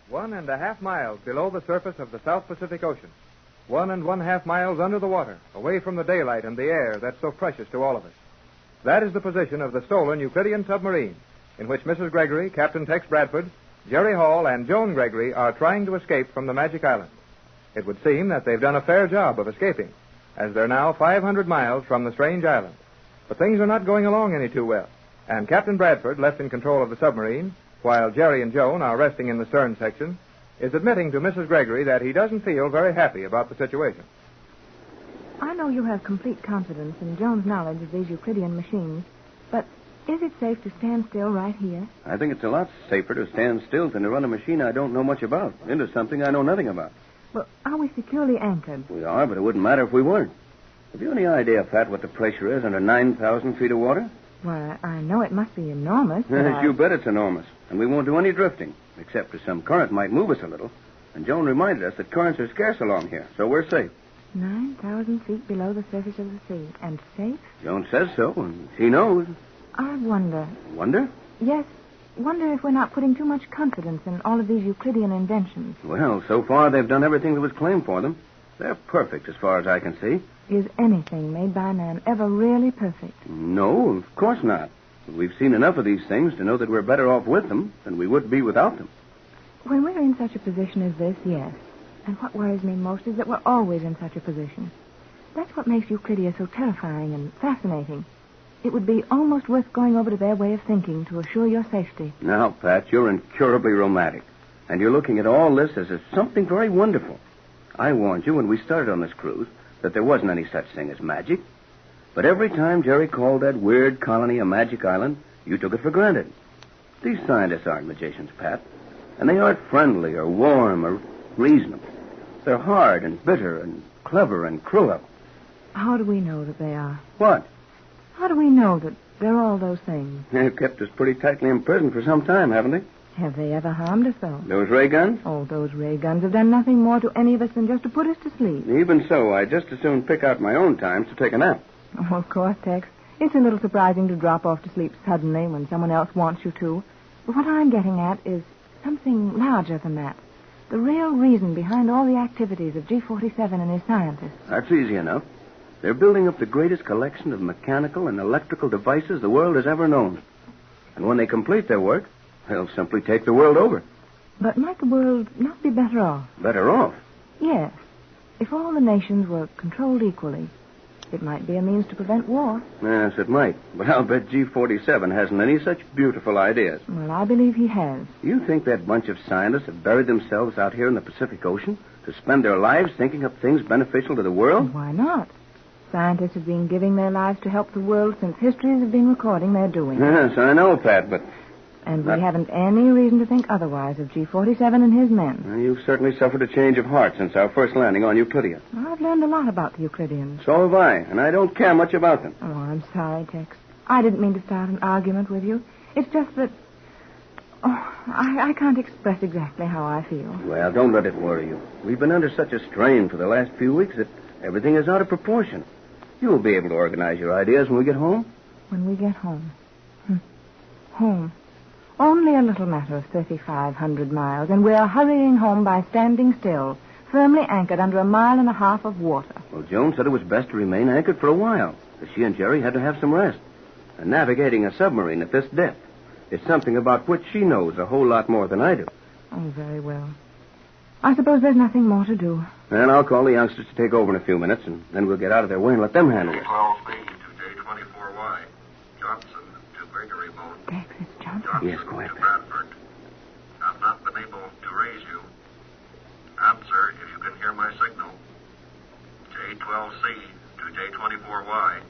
One and a half miles below the surface of the South Pacific Ocean. 1.5 miles under the water, away from the daylight and the air that's so precious to all of us. That is the position of the stolen Euclidean submarine, in which Mrs. Gregory, Captain Tex Bradford, Jerry Hall, and Joan Gregory are trying to escape from the Magic Island. It would seem that they've done a fair job of escaping, as they're now 500 miles from the strange island. But things are not going along any too well, and Captain Bradford, left in control of the submarine, while Jerry and Joan are resting in the stern section, is admitting to Mrs. Gregory that he doesn't feel very happy about the situation. I know you have complete confidence in Joan's knowledge of these Euclidean machines, but Is it safe to stand still right here? I think it's a lot safer to stand still than to run a machine I don't know much about into something I know nothing about. Well, are we securely anchored? We are, but it wouldn't matter if we weren't. Have you any idea, Pat, what the pressure is under 9,000 feet of water? Why, I know it must be enormous. But You bet it's enormous. And we won't do any drifting, except as some current might move us a little. And Joan reminded us that currents are scarce along here, so we're safe. 9,000 feet below the surface of the sea. And safe? Joan says so, and she knows. I wonder. Wonder? Yes. Wonder if we're not putting too much confidence in all of these Euclidean inventions. Well, so far they've done everything that was claimed for them. They're perfect as far as I can see. Is anything made by man ever really perfect? No, of course not. We've seen enough of these things to know that we're better off with them than we would be without them. When we're in such a position as this, yes. And what worries me most is that we're always in such a position. That's what makes Euclidia so terrifying and fascinating. It would be almost worth going over to their way of thinking to assure your safety. Now, Pat, you're incurably romantic. And you're looking at all this as something very wonderful. I warned you when we started on this cruise that there wasn't any such thing as magic. But every time Jerry called that weird colony a magic island, you took it for granted. These scientists aren't magicians, Pat. And they aren't friendly or warm or reasonable. They're hard and bitter and clever and cruel. How do we know that they are? What? How do we know that they're all those things? They've kept us pretty tightly imprisoned for some time, haven't they? Have they ever harmed us, though? Those ray guns? Oh, those ray guns have done nothing more to any of us than just to put us to sleep. Even so, I'd just as soon pick out my own times to take a nap. Oh, of course, Tex. It's a little surprising to drop off to sleep suddenly when someone else wants you to. But what I'm getting at is something larger than that. The real reason behind all the activities of G47 and his scientists. That's easy enough. They're building up the greatest collection of mechanical and electrical devices the world has ever known. And when they complete their work, they'll simply take the world over. But might the world not be better off? Better off? Yes. If all the nations were controlled equally, it might be a means to prevent war. Yes, it might. But I'll bet G47 hasn't any such beautiful ideas. Well, I believe he has. You think that bunch of scientists have buried themselves out here in the Pacific Ocean to spend their lives thinking up things beneficial to the world? Why not? Scientists have been giving their lives to help the world since histories have been recording their doing. Yes, I know, Pat, but... And we haven't any reason to think otherwise of G47 and his men. Well, you've certainly suffered a change of heart since our first landing on Euclidia. I've learned a lot about the Euclideans. So have I, and I don't care much about them. Oh, I'm sorry, Tex. I didn't mean to start an argument with you. It's just that... Oh, I can't express exactly how I feel. Well, don't let it worry you. We've been under such a strain for the last few weeks that everything is out of proportion. You'll be able to organize your ideas when we get home. When we get home. Home. Only a little matter of 3,500 miles, and we're hurrying home by standing still, firmly anchored under 1.5 miles of water. Well, Joan said it was best to remain anchored for a while, because she and Jerry had to have some rest. And navigating a submarine at this depth is something about which she knows a whole lot more than I do. Oh, very well. I suppose there's nothing more to do. And I'll call the youngsters to take over in a few minutes, and then we'll get out of their way and let them handle it. 12B to J24Y. Johnson to Gregory boat. Tex, it's Johnson. Yes, quiet. To Bradford. I've not been able to raise you. Answer if you can hear my signal. J12C to J24Y.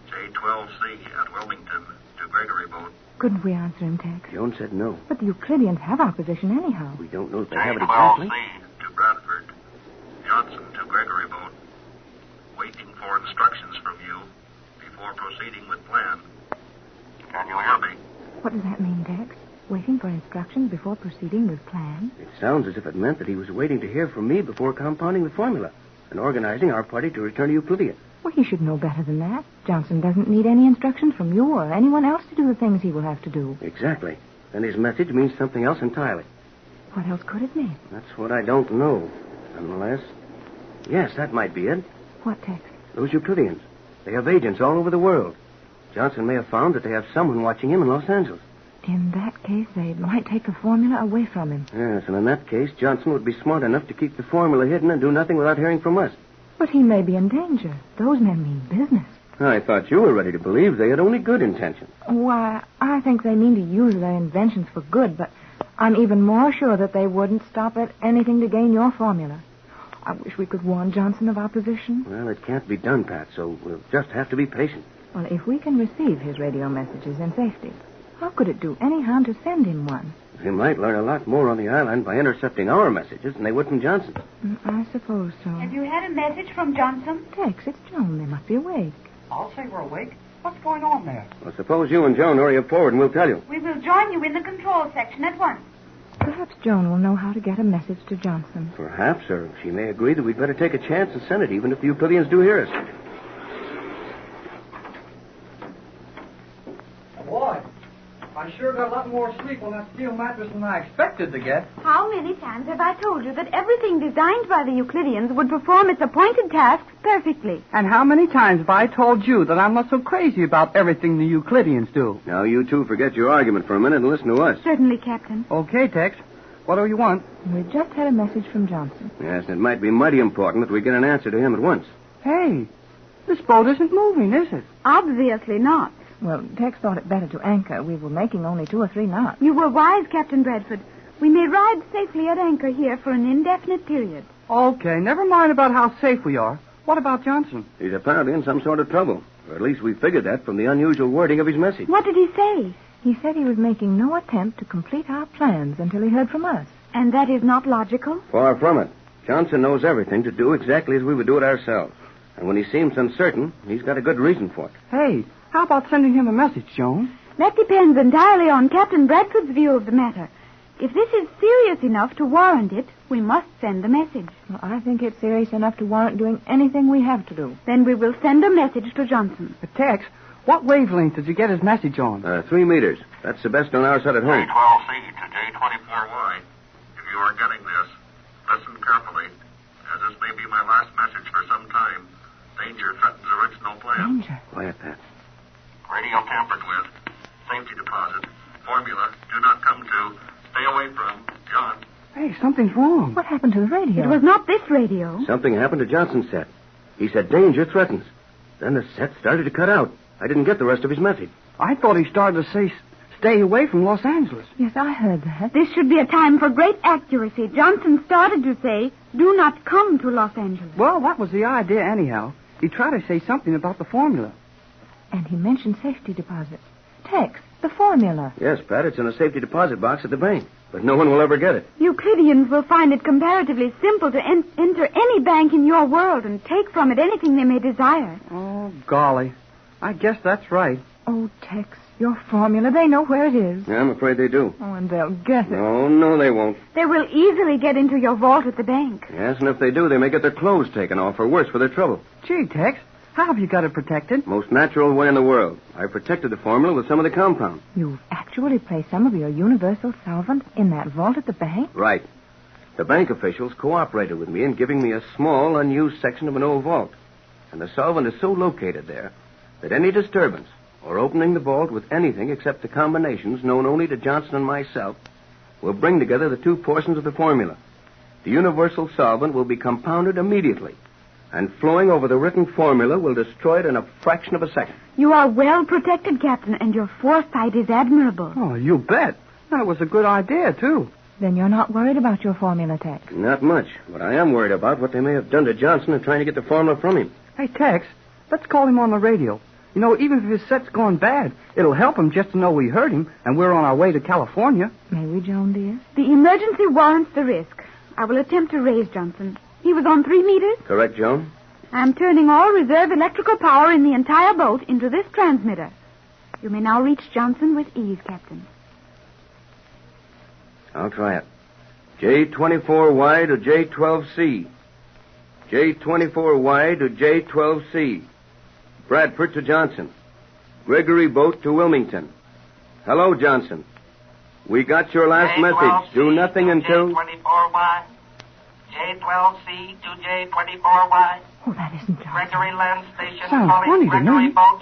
J12C at Wilmington to Gregory boat. Couldn't we answer him, Tex? Joan said no. But the Euclideans have our position anyhow. We don't know if they have it exactly. J12C to Bradford. Johnson to Gregory boat. Waiting for instructions from you before proceeding with plan. Can you hear me? What does that mean, Tex? Waiting for instructions before proceeding with plan? It sounds as if it meant that he was waiting to hear from me before compounding the formula and organizing our party to return to Euclidia. Well, he should know better than that. Johnson doesn't need any instructions from you or anyone else to do the things he will have to do. Exactly. Then his message means something else entirely. What else could it mean? That's what I don't know. Unless... Yes, that might be it. What, Tex? Those Euclideans. They have agents all over the world. Johnson may have found that they have someone watching him in Los Angeles. In that case, they might take the formula away from him. Yes, and in that case, Johnson would be smart enough to keep the formula hidden and do nothing without hearing from us. But he may be in danger. Those men mean business. I thought you were ready to believe they had only good intentions. Why, I think they mean to use their inventions for good, but I'm even more sure that they wouldn't stop at anything to gain your formula. I wish we could warn Johnson of our position. Well, it can't be done, Pat, so we'll just have to be patient. Well, if we can receive his radio messages in safety, how could it do any harm to send him one? They might learn a lot more on the island by intercepting our messages than they would from Johnson's. I suppose so. Have you had a message from Johnson? Tex, it's Joan. They must be awake. I'll say we're awake. What's going on there? Well, suppose you and Joan hurry up forward and we'll tell you. We will join you in the control section at once. Perhaps Joan will know how to get a message to Johnson. Perhaps, or she may agree that we'd better take a chance and send it, even if the Euclideans do hear us. Boy, I sure got a lot more sleep on that steel mattress than I expected to get. How many times have I told you that everything designed by the Euclideans would perform its appointed tasks perfectly? And how many times have I told you that I'm not so crazy about everything the Euclideans do? Now, you two forget your argument for a minute and listen to us. Certainly, Captain. Okay, Tex. What do you want? We just had a message from Johnson. Yes, and it might be mighty important that we get an answer to him at once. Hey, this boat isn't moving, is it? Obviously not. Well, Tex thought it better to anchor. We were making only 2 or 3 knots. You were wise, Captain Bradford. We may ride safely at anchor here for an indefinite period. Okay, never mind about how safe we are. What about Johnson? He's apparently in some sort of trouble. Or at least we figured that from the unusual wording of his message. What did he say? He said he was making no attempt to complete our plans until he heard from us. And that is not logical? Far from it. Johnson knows everything to do exactly as we would do it ourselves. And when he seems uncertain, he's got a good reason for it. Hey, how about sending him a message, Joan? That depends entirely on Captain Bradford's view of the matter. If this is serious enough to warrant it, we must send the message. Well, I think it's serious enough to warrant doing anything we have to do. Then we will send a message to Johnson. Tex, what wavelength did you get his message on? 3 meters. That's the best on our side at home. J12C to J24Y. If you are getting this, listen carefully, as this may be my last message for some time. Danger threatens original plan. Danger? Quiet, Pat. Radio tampered with. Safety deposit. Formula. Do not come to. Stay away from. John. Hey, something's wrong. What happened to the radio? It was not this radio. Something happened to Johnson's set. He said danger threatens. Then the set started to cut out. I didn't get the rest of his message. I thought he started to say stay away from Los Angeles. Yes, I heard that. This should be a time for great accuracy. Johnson started to say, do not come to Los Angeles. Well, that was the idea anyhow. He tried to say something about the formula. And he mentioned safety deposit. Tex, the formula. Yes, Pat, it's in a safety deposit box at the bank. But no one will ever get it. Euclideans will find it comparatively simple to enter any bank in your world and take from it anything they may desire. Oh, golly. I guess that's right. Oh, Tex, your formula, they know where it is. Yeah, I'm afraid they do. Oh, and they'll get it. No, they won't. They will easily get into your vault at the bank. Yes, and if they do, they may get their clothes taken off, or worse, for their trouble. Gee, Tex, how have you got it protected? Most natural way in the world. I protected the formula with some of the compound. You've actually placed some of your universal solvent in that vault at the bank? Right. The bank officials cooperated with me in giving me a small, unused section of an old vault. And the solvent is so located there that any disturbance or opening the vault with anything except the combinations known only to Johnson and myself will bring together the 2 portions of the formula. The universal solvent will be compounded immediately, and flowing over the written formula will destroy it in a fraction of a second. You are well protected, Captain, and your foresight is admirable. Oh, you bet. That was a good idea, too. Then you're not worried about your formula, Tex? Not much, but I am worried about what they may have done to Johnson in trying to get the formula from him. Hey, Tex, let's call him on the radio. You know, even if his set's gone bad, it'll help him just to know we heard him and we're on our way to California. May we, Joan, dear? The emergency warrants the risk. I will attempt to raise Johnson. He was on 3 meters. Correct, Joan? I'm turning all reserve electrical power in the entire boat into this transmitter. You may now reach Johnson with ease, Captain. I'll try it. J24Y to J12C. J24Y to J12C. Bradford to Johnson. Gregory boat to Wilmington. Hello, Johnson. We got your last message. Do nothing until... J24Y. J12C to J24Y. Oh, that isn't Johnson. Gregory Land Station Sounds calling funny to Gregory me. boat.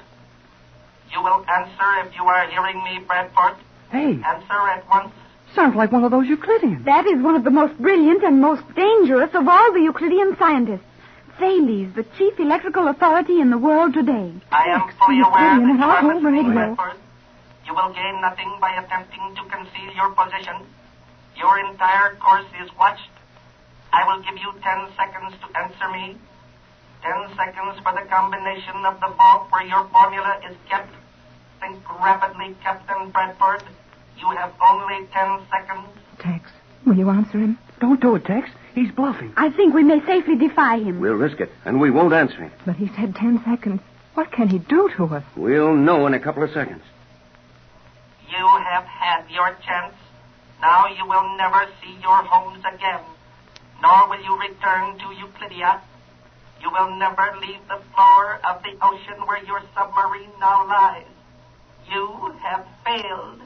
You will answer if you are hearing me, Bradford. Hey, Answer at once. sounds like one of those Euclideans. That is one of the most brilliant and most dangerous of all the Euclidean scientists. Thales, the chief electrical authority in the world today. I am fully Euclidean aware that and you our are home listening, radio. Bradford. You will gain nothing by attempting to conceal your position. Your entire course is watched. I will give you 10 seconds to answer me. 10 seconds for the combination of the vault where your formula is kept. Think rapidly, Captain Bradford. You have only 10 seconds. Tex, will you answer him? Don't do it, Tex. He's bluffing. I think we may safely defy him. We'll risk it, and we won't answer him. But he said 10 seconds. What can he do to us? We'll know in a couple of seconds. You have had your chance. Now you will never see your homes again, nor will you return to Euclidia. You will never leave the floor of the ocean where your submarine now lies. You have failed.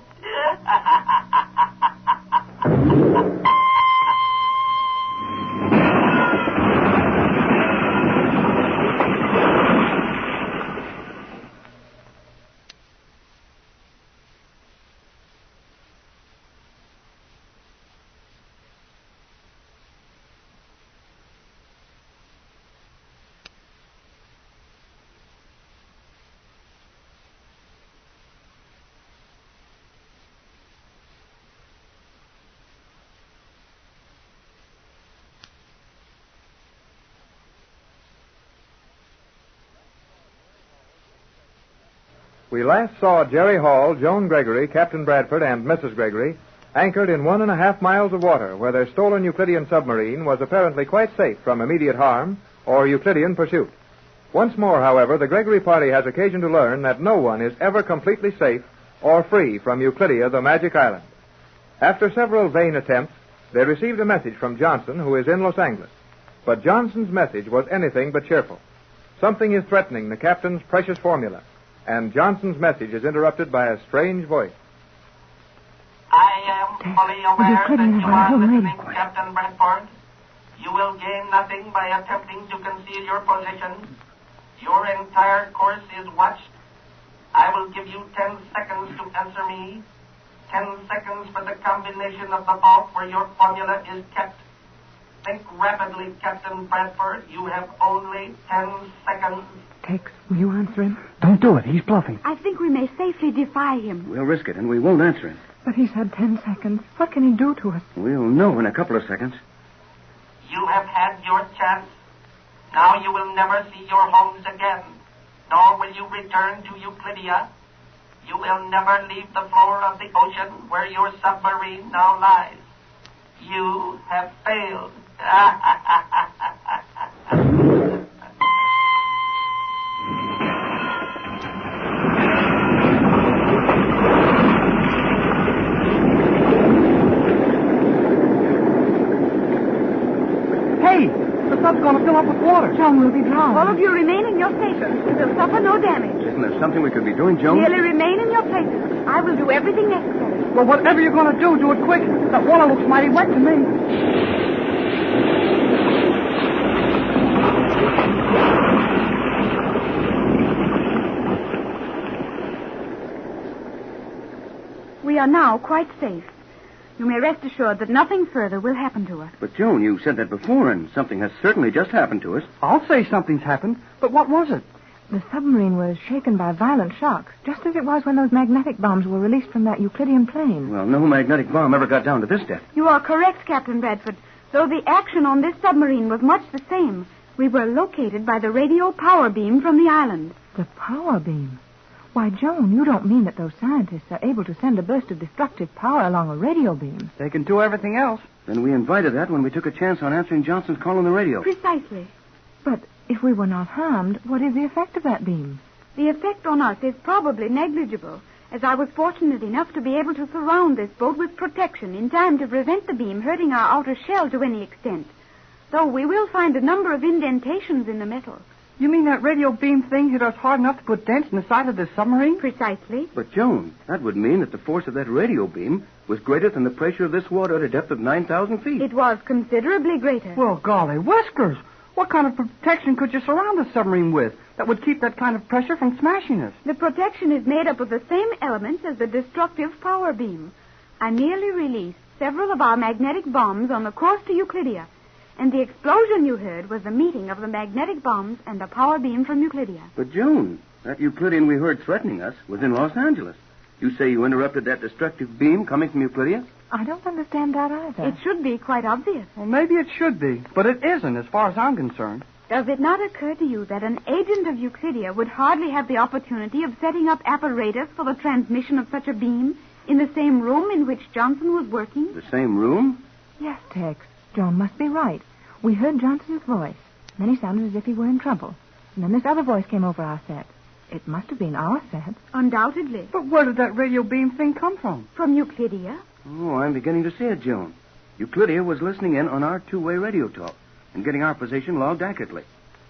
We last saw Jerry Hall, Joan Gregory, Captain Bradford, and Mrs. Gregory anchored in 1.5 miles of water where their stolen Euclidean submarine was apparently quite safe from immediate harm or Euclidean pursuit. Once more, however, the Gregory party has occasion to learn that no one is ever completely safe or free from Euclidia, the magic island. After several vain attempts, they received a message from Johnson, who is in Los Angeles. But Johnson's message was anything but cheerful. Something is threatening the captain's precious formula. And Johnson's message is interrupted by a strange voice. I am fully aware that you are listening, Captain Bradford. You will gain nothing by attempting to conceal your position. Your entire course is watched. I will give you 10 seconds to answer me. 10 seconds for the combination of the vault where your formula is kept. Think rapidly, Captain Bradford. You have only 10 seconds. Tex, will you answer him? Don't do it. He's bluffing. I think we may safely defy him. We'll risk it, and we won't answer him. But he said 10 seconds. What can he do to us? We'll know in a couple of seconds. You have had your chance. Now you will never see your homes again, nor will you return to Euclidia. You will never leave the floor of the ocean where your submarine now lies. You have failed. Hey, the sub's going to fill up with water. Joan will be drowned. All of you remain in your stations. We'll suffer no damage. Isn't there something we could be doing, Joan? Merely remain in your places. I will do everything necessary. Well, whatever you're going to do it quick. That water looks mighty wet to me. We are now quite safe. You may rest assured that nothing further will happen to us. But, Joan, you said that before, and something has certainly just happened to us. I'll say something's happened, but what was it? The submarine was shaken by violent shocks, just as it was when those magnetic bombs were released from that Euclidean plane. Well, no magnetic bomb ever got down to this depth. You are correct, Captain Bradford. Though the action on this submarine was much the same, we were located by the radio power beam from the island. The power beam? Why, Joan, you don't mean that those scientists are able to send a burst of destructive power along a radio beam? They can do everything else. Then we invited that when we took a chance on answering Johnson's call on the radio. Precisely. But if we were not harmed, what is the effect of that beam? The effect on us is probably negligible, as I was fortunate enough to be able to surround this boat with protection in time to prevent the beam hurting our outer shell to any extent. Though we will find a number of indentations in the metal. You mean that radio beam thing hit us hard enough to put dents in the side of this submarine? Precisely. But, Joan, that would mean that the force of that radio beam was greater than the pressure of this water at a depth of 9,000 feet. It was considerably greater. Well, golly whiskers. What kind of protection could you surround the submarine with that would keep that kind of pressure from smashing us? The protection is made up of the same elements as the destructive power beam. I merely released several of our magnetic bombs on the course to Euclidia, and the explosion you heard was the meeting of the magnetic bombs and the power beam from Euclidia. But, Joan, that Euclidean we heard threatening us was in Los Angeles. You say you interrupted that destructive beam coming from Euclidia? I don't understand that either. It should be quite obvious. Well, maybe it should be, but it isn't as far as I'm concerned. Does it not occur to you that an agent of Euclidia would hardly have the opportunity of setting up apparatus for the transmission of such a beam in the same room in which Johnson was working? The same room? Yes, Tex. Joan must be right. We heard Johnson's voice. Then he sounded as if he were in trouble. And then this other voice came over our set. It must have been our set. Undoubtedly. But where did that radio beam thing come from? From Euclidia? Oh, I'm beginning to see it, Joan. Euclidia was listening in on our two-way radio talk and getting our position logged accurately.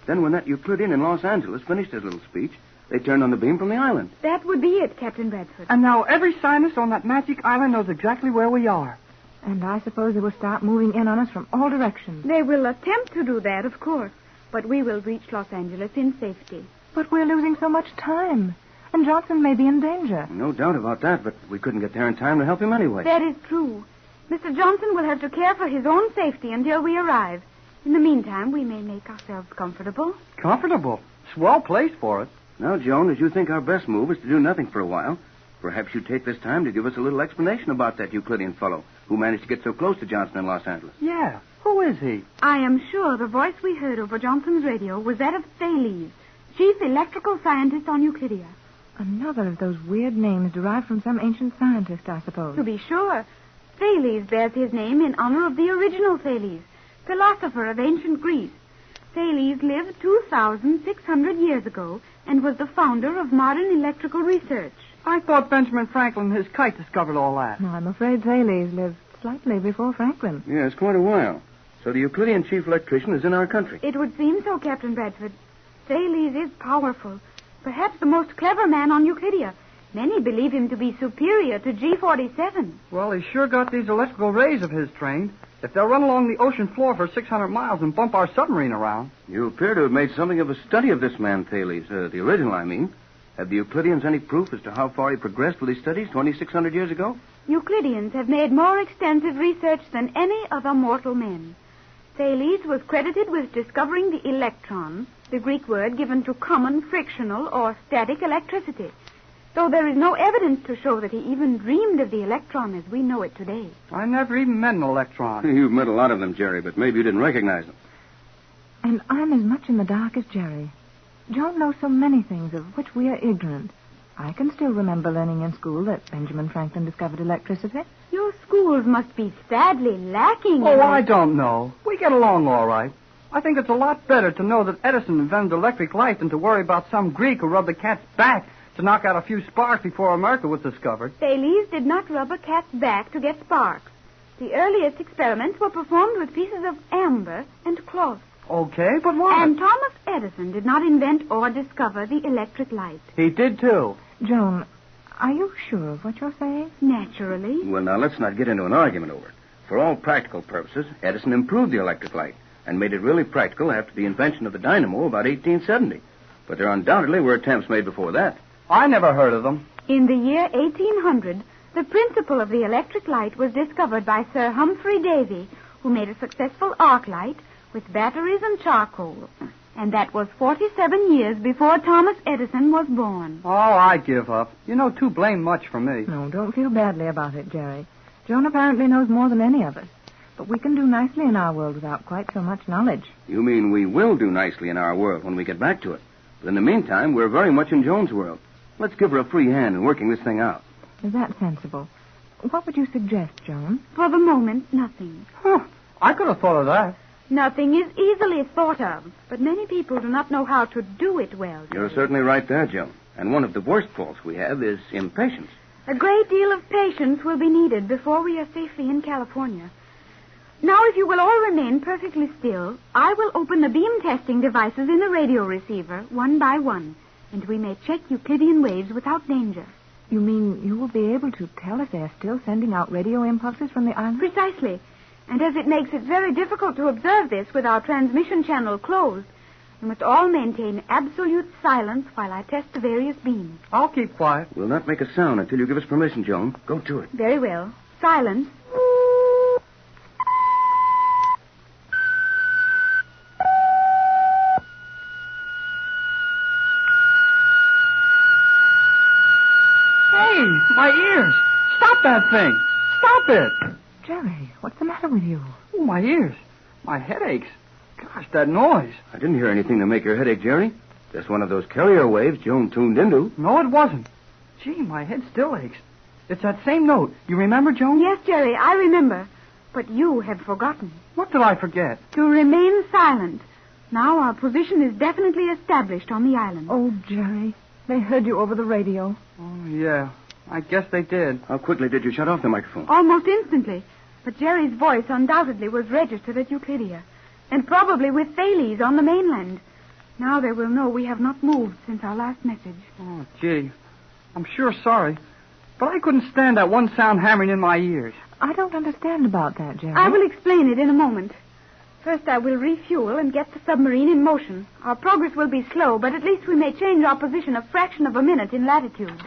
Then when that Euclidean in Los Angeles finished his little speech, they turned on the beam from the island. That would be it, Captain Bradford. And now every scientist on that magic island knows exactly where we are. And I suppose they will start moving in on us from all directions. They will attempt to do that, of course. But we will reach Los Angeles in safety. But we're losing so much time. And Johnson may be in danger. No doubt about that, but we couldn't get there in time to help him anyway. That is true. Mr. Johnson will have to care for his own safety until we arrive. In the meantime, we may make ourselves comfortable. Comfortable? Swell place for it. Now, Joan, as you think our best move is to do nothing for a while, perhaps you take this time to give us a little explanation about that Euclidean fellow who managed to get so close to Johnson in Los Angeles. Yeah. Who is he? I am sure the voice we heard over Johnson's radio was that of Thales, chief electrical scientist on Euclidia. Another of those weird names derived from some ancient scientist, I suppose. To be sure. Thales bears his name in honor of the original Thales, philosopher of ancient Greece. Thales lived 2,600 years ago and was the founder of modern electrical research. I thought Benjamin Franklin and his kite discovered all that. No, I'm afraid Thales lived slightly before Franklin. Yes, quite a while. So the Euclidean chief electrician is in our country. It would seem so, Captain Bradford. Thales is powerful, perhaps the most clever man on Euclidia. Many believe him to be superior to G47. Well, he's sure got these electrical rays of his trained. If they'll run along the ocean floor for 600 miles and bump our submarine around. You appear to have made something of a study of this man, Thales. The original, I mean. Have the Euclideans any proof as to how far he progressed with his studies 2,600 years ago? Euclideans have made more extensive research than any other mortal men. Thales was credited with discovering the electron, the Greek word given to common frictional or static electricity, though there is no evidence to show that he even dreamed of the electron as we know it today. I never even met an electron. You've met a lot of them, Jerry, but maybe you didn't recognize them. And I'm as much in the dark as Jerry. Joan knows so many things of which we are ignorant. I can still remember learning in school that Benjamin Franklin discovered electricity. Your schools must be sadly lacking. Oh, I don't know. We get along all right. I think it's a lot better to know that Edison invented electric light than to worry about some Greek who rubbed the cat's back to knock out a few sparks before America was discovered. Thales did not rub a cat's back to get sparks. The earliest experiments were performed with pieces of amber and cloth. Okay, but what? And Thomas Edison did not invent or discover the electric light. He did, too. Joan, are you sure of what you're saying? Naturally. Well, now, let's not get into an argument over it. For all practical purposes, Edison improved the electric light and made it really practical after the invention of the dynamo about 1870. But there undoubtedly were attempts made before that. I never heard of them. In the year 1800, the principle of the electric light was discovered by Sir Humphrey Davy, who made a successful arc light with batteries and charcoal. And that was 47 years before Thomas Edison was born. Oh, I give up. You know too blame much for me. No, don't feel badly about it, Jerry. Joan apparently knows more than any of us. But we can do nicely in our world without quite so much knowledge. You mean we will do nicely in our world when we get back to it. But in the meantime, we're very much in Joan's world. Let's give her a free hand in working this thing out. Is that sensible? What would you suggest, Joan? For the moment, nothing. Huh. I could have thought of that. Nothing is easily thought of, but many people do not know how to do it well. You're certainly right there, Joan. And one of the worst faults we have is impatience. A great deal of patience will be needed before we are safely in California. Now, if you will all remain perfectly still, I will open the beam testing devices in the radio receiver one by one, and we may check Euclidean waves without danger. You mean you will be able to tell if they are still sending out radio impulses from the island? Precisely. And as it makes it very difficult to observe this with our transmission channel closed, you must all maintain absolute silence while I test the various beams. I'll keep quiet. We'll not make a sound until you give us permission, Joan. Go to it. Very well. Silence. Hey, my ears. Stop that thing. Stop it. Jerry, what's the matter with you? Oh, my ears. My head aches. Gosh, that noise. I didn't hear anything to make your head ache, Jerry. Just one of those carrier waves Joan tuned into. No, it wasn't. Gee, my head still aches. It's that same note. You remember, Joan? Yes, Jerry, I remember. But you have forgotten. What did I forget? To remain silent. Now our position is definitely established on the island. Oh, Jerry, they heard you over the radio. Oh, yeah. I guess they did. How quickly did you shut off the microphone? Almost instantly. But Jerry's voice undoubtedly was registered at Euclidia. And probably with Thales on the mainland. Now they will know we have not moved since our last message. Oh, gee. I'm sure sorry. But I couldn't stand that one sound hammering in my ears. I don't understand about that, Jerry. I will explain it in a moment. First, I will refuel and get the submarine in motion. Our progress will be slow, but at least we may change our position a fraction of a minute in latitude.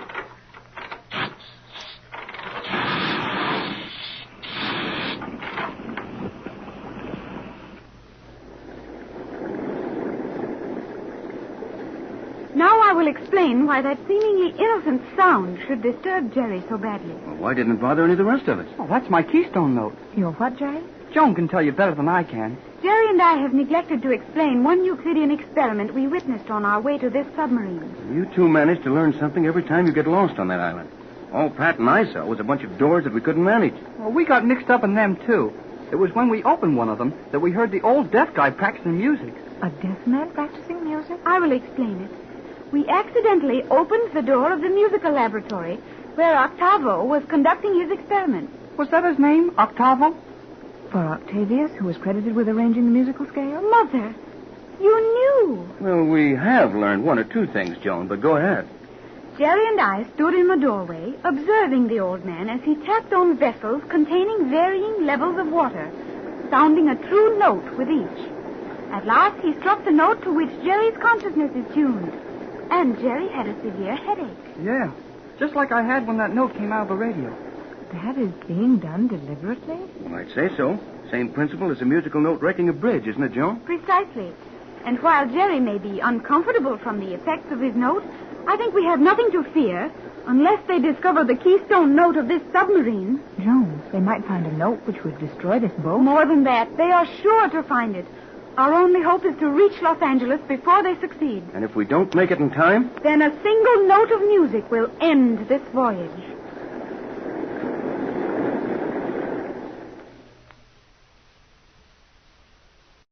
Now I will explain why that seemingly innocent sound should disturb Jerry so badly. Well, why didn't it bother any of the rest of us? Oh, that's my keystone note. Your what, Jerry? Joan can tell you better than I can. Jerry and I have neglected to explain one Euclidean experiment we witnessed on our way to this submarine. You two managed to learn something every time you get lost on that island. All Pat and I saw was a bunch of doors that we couldn't manage. Well, we got mixed up in them, too. It was when we opened one of them that we heard the old deaf guy practicing music. A deaf man practicing music? I will explain it. We accidentally opened the door of the musical laboratory where Octavo was conducting his experiment. Was that his name, Octavo? For Octavius, who was credited with arranging the musical scale? Mother, you knew. Well, we have learned one or two things, Joan, but go ahead. Jerry and I stood in the doorway, observing the old man as he tapped on vessels containing varying levels of water, sounding a true note with each. At last, he struck the note to which Jerry's consciousness is tuned. And Jerry had a severe headache. Yeah, just like I had when that note came out of the radio. That is being done deliberately? Well, I'd say so. Same principle as a musical note wrecking a bridge, isn't it, Joan? Precisely. And while Jerry may be uncomfortable from the effects of his note, I think we have nothing to fear unless they discover the keystone note of this submarine. Joan, they might find a note which would destroy this boat. More than that, they are sure to find it. Our only hope is to reach Los Angeles before they succeed. And if we don't make it in time? Then a single note of music will end this voyage.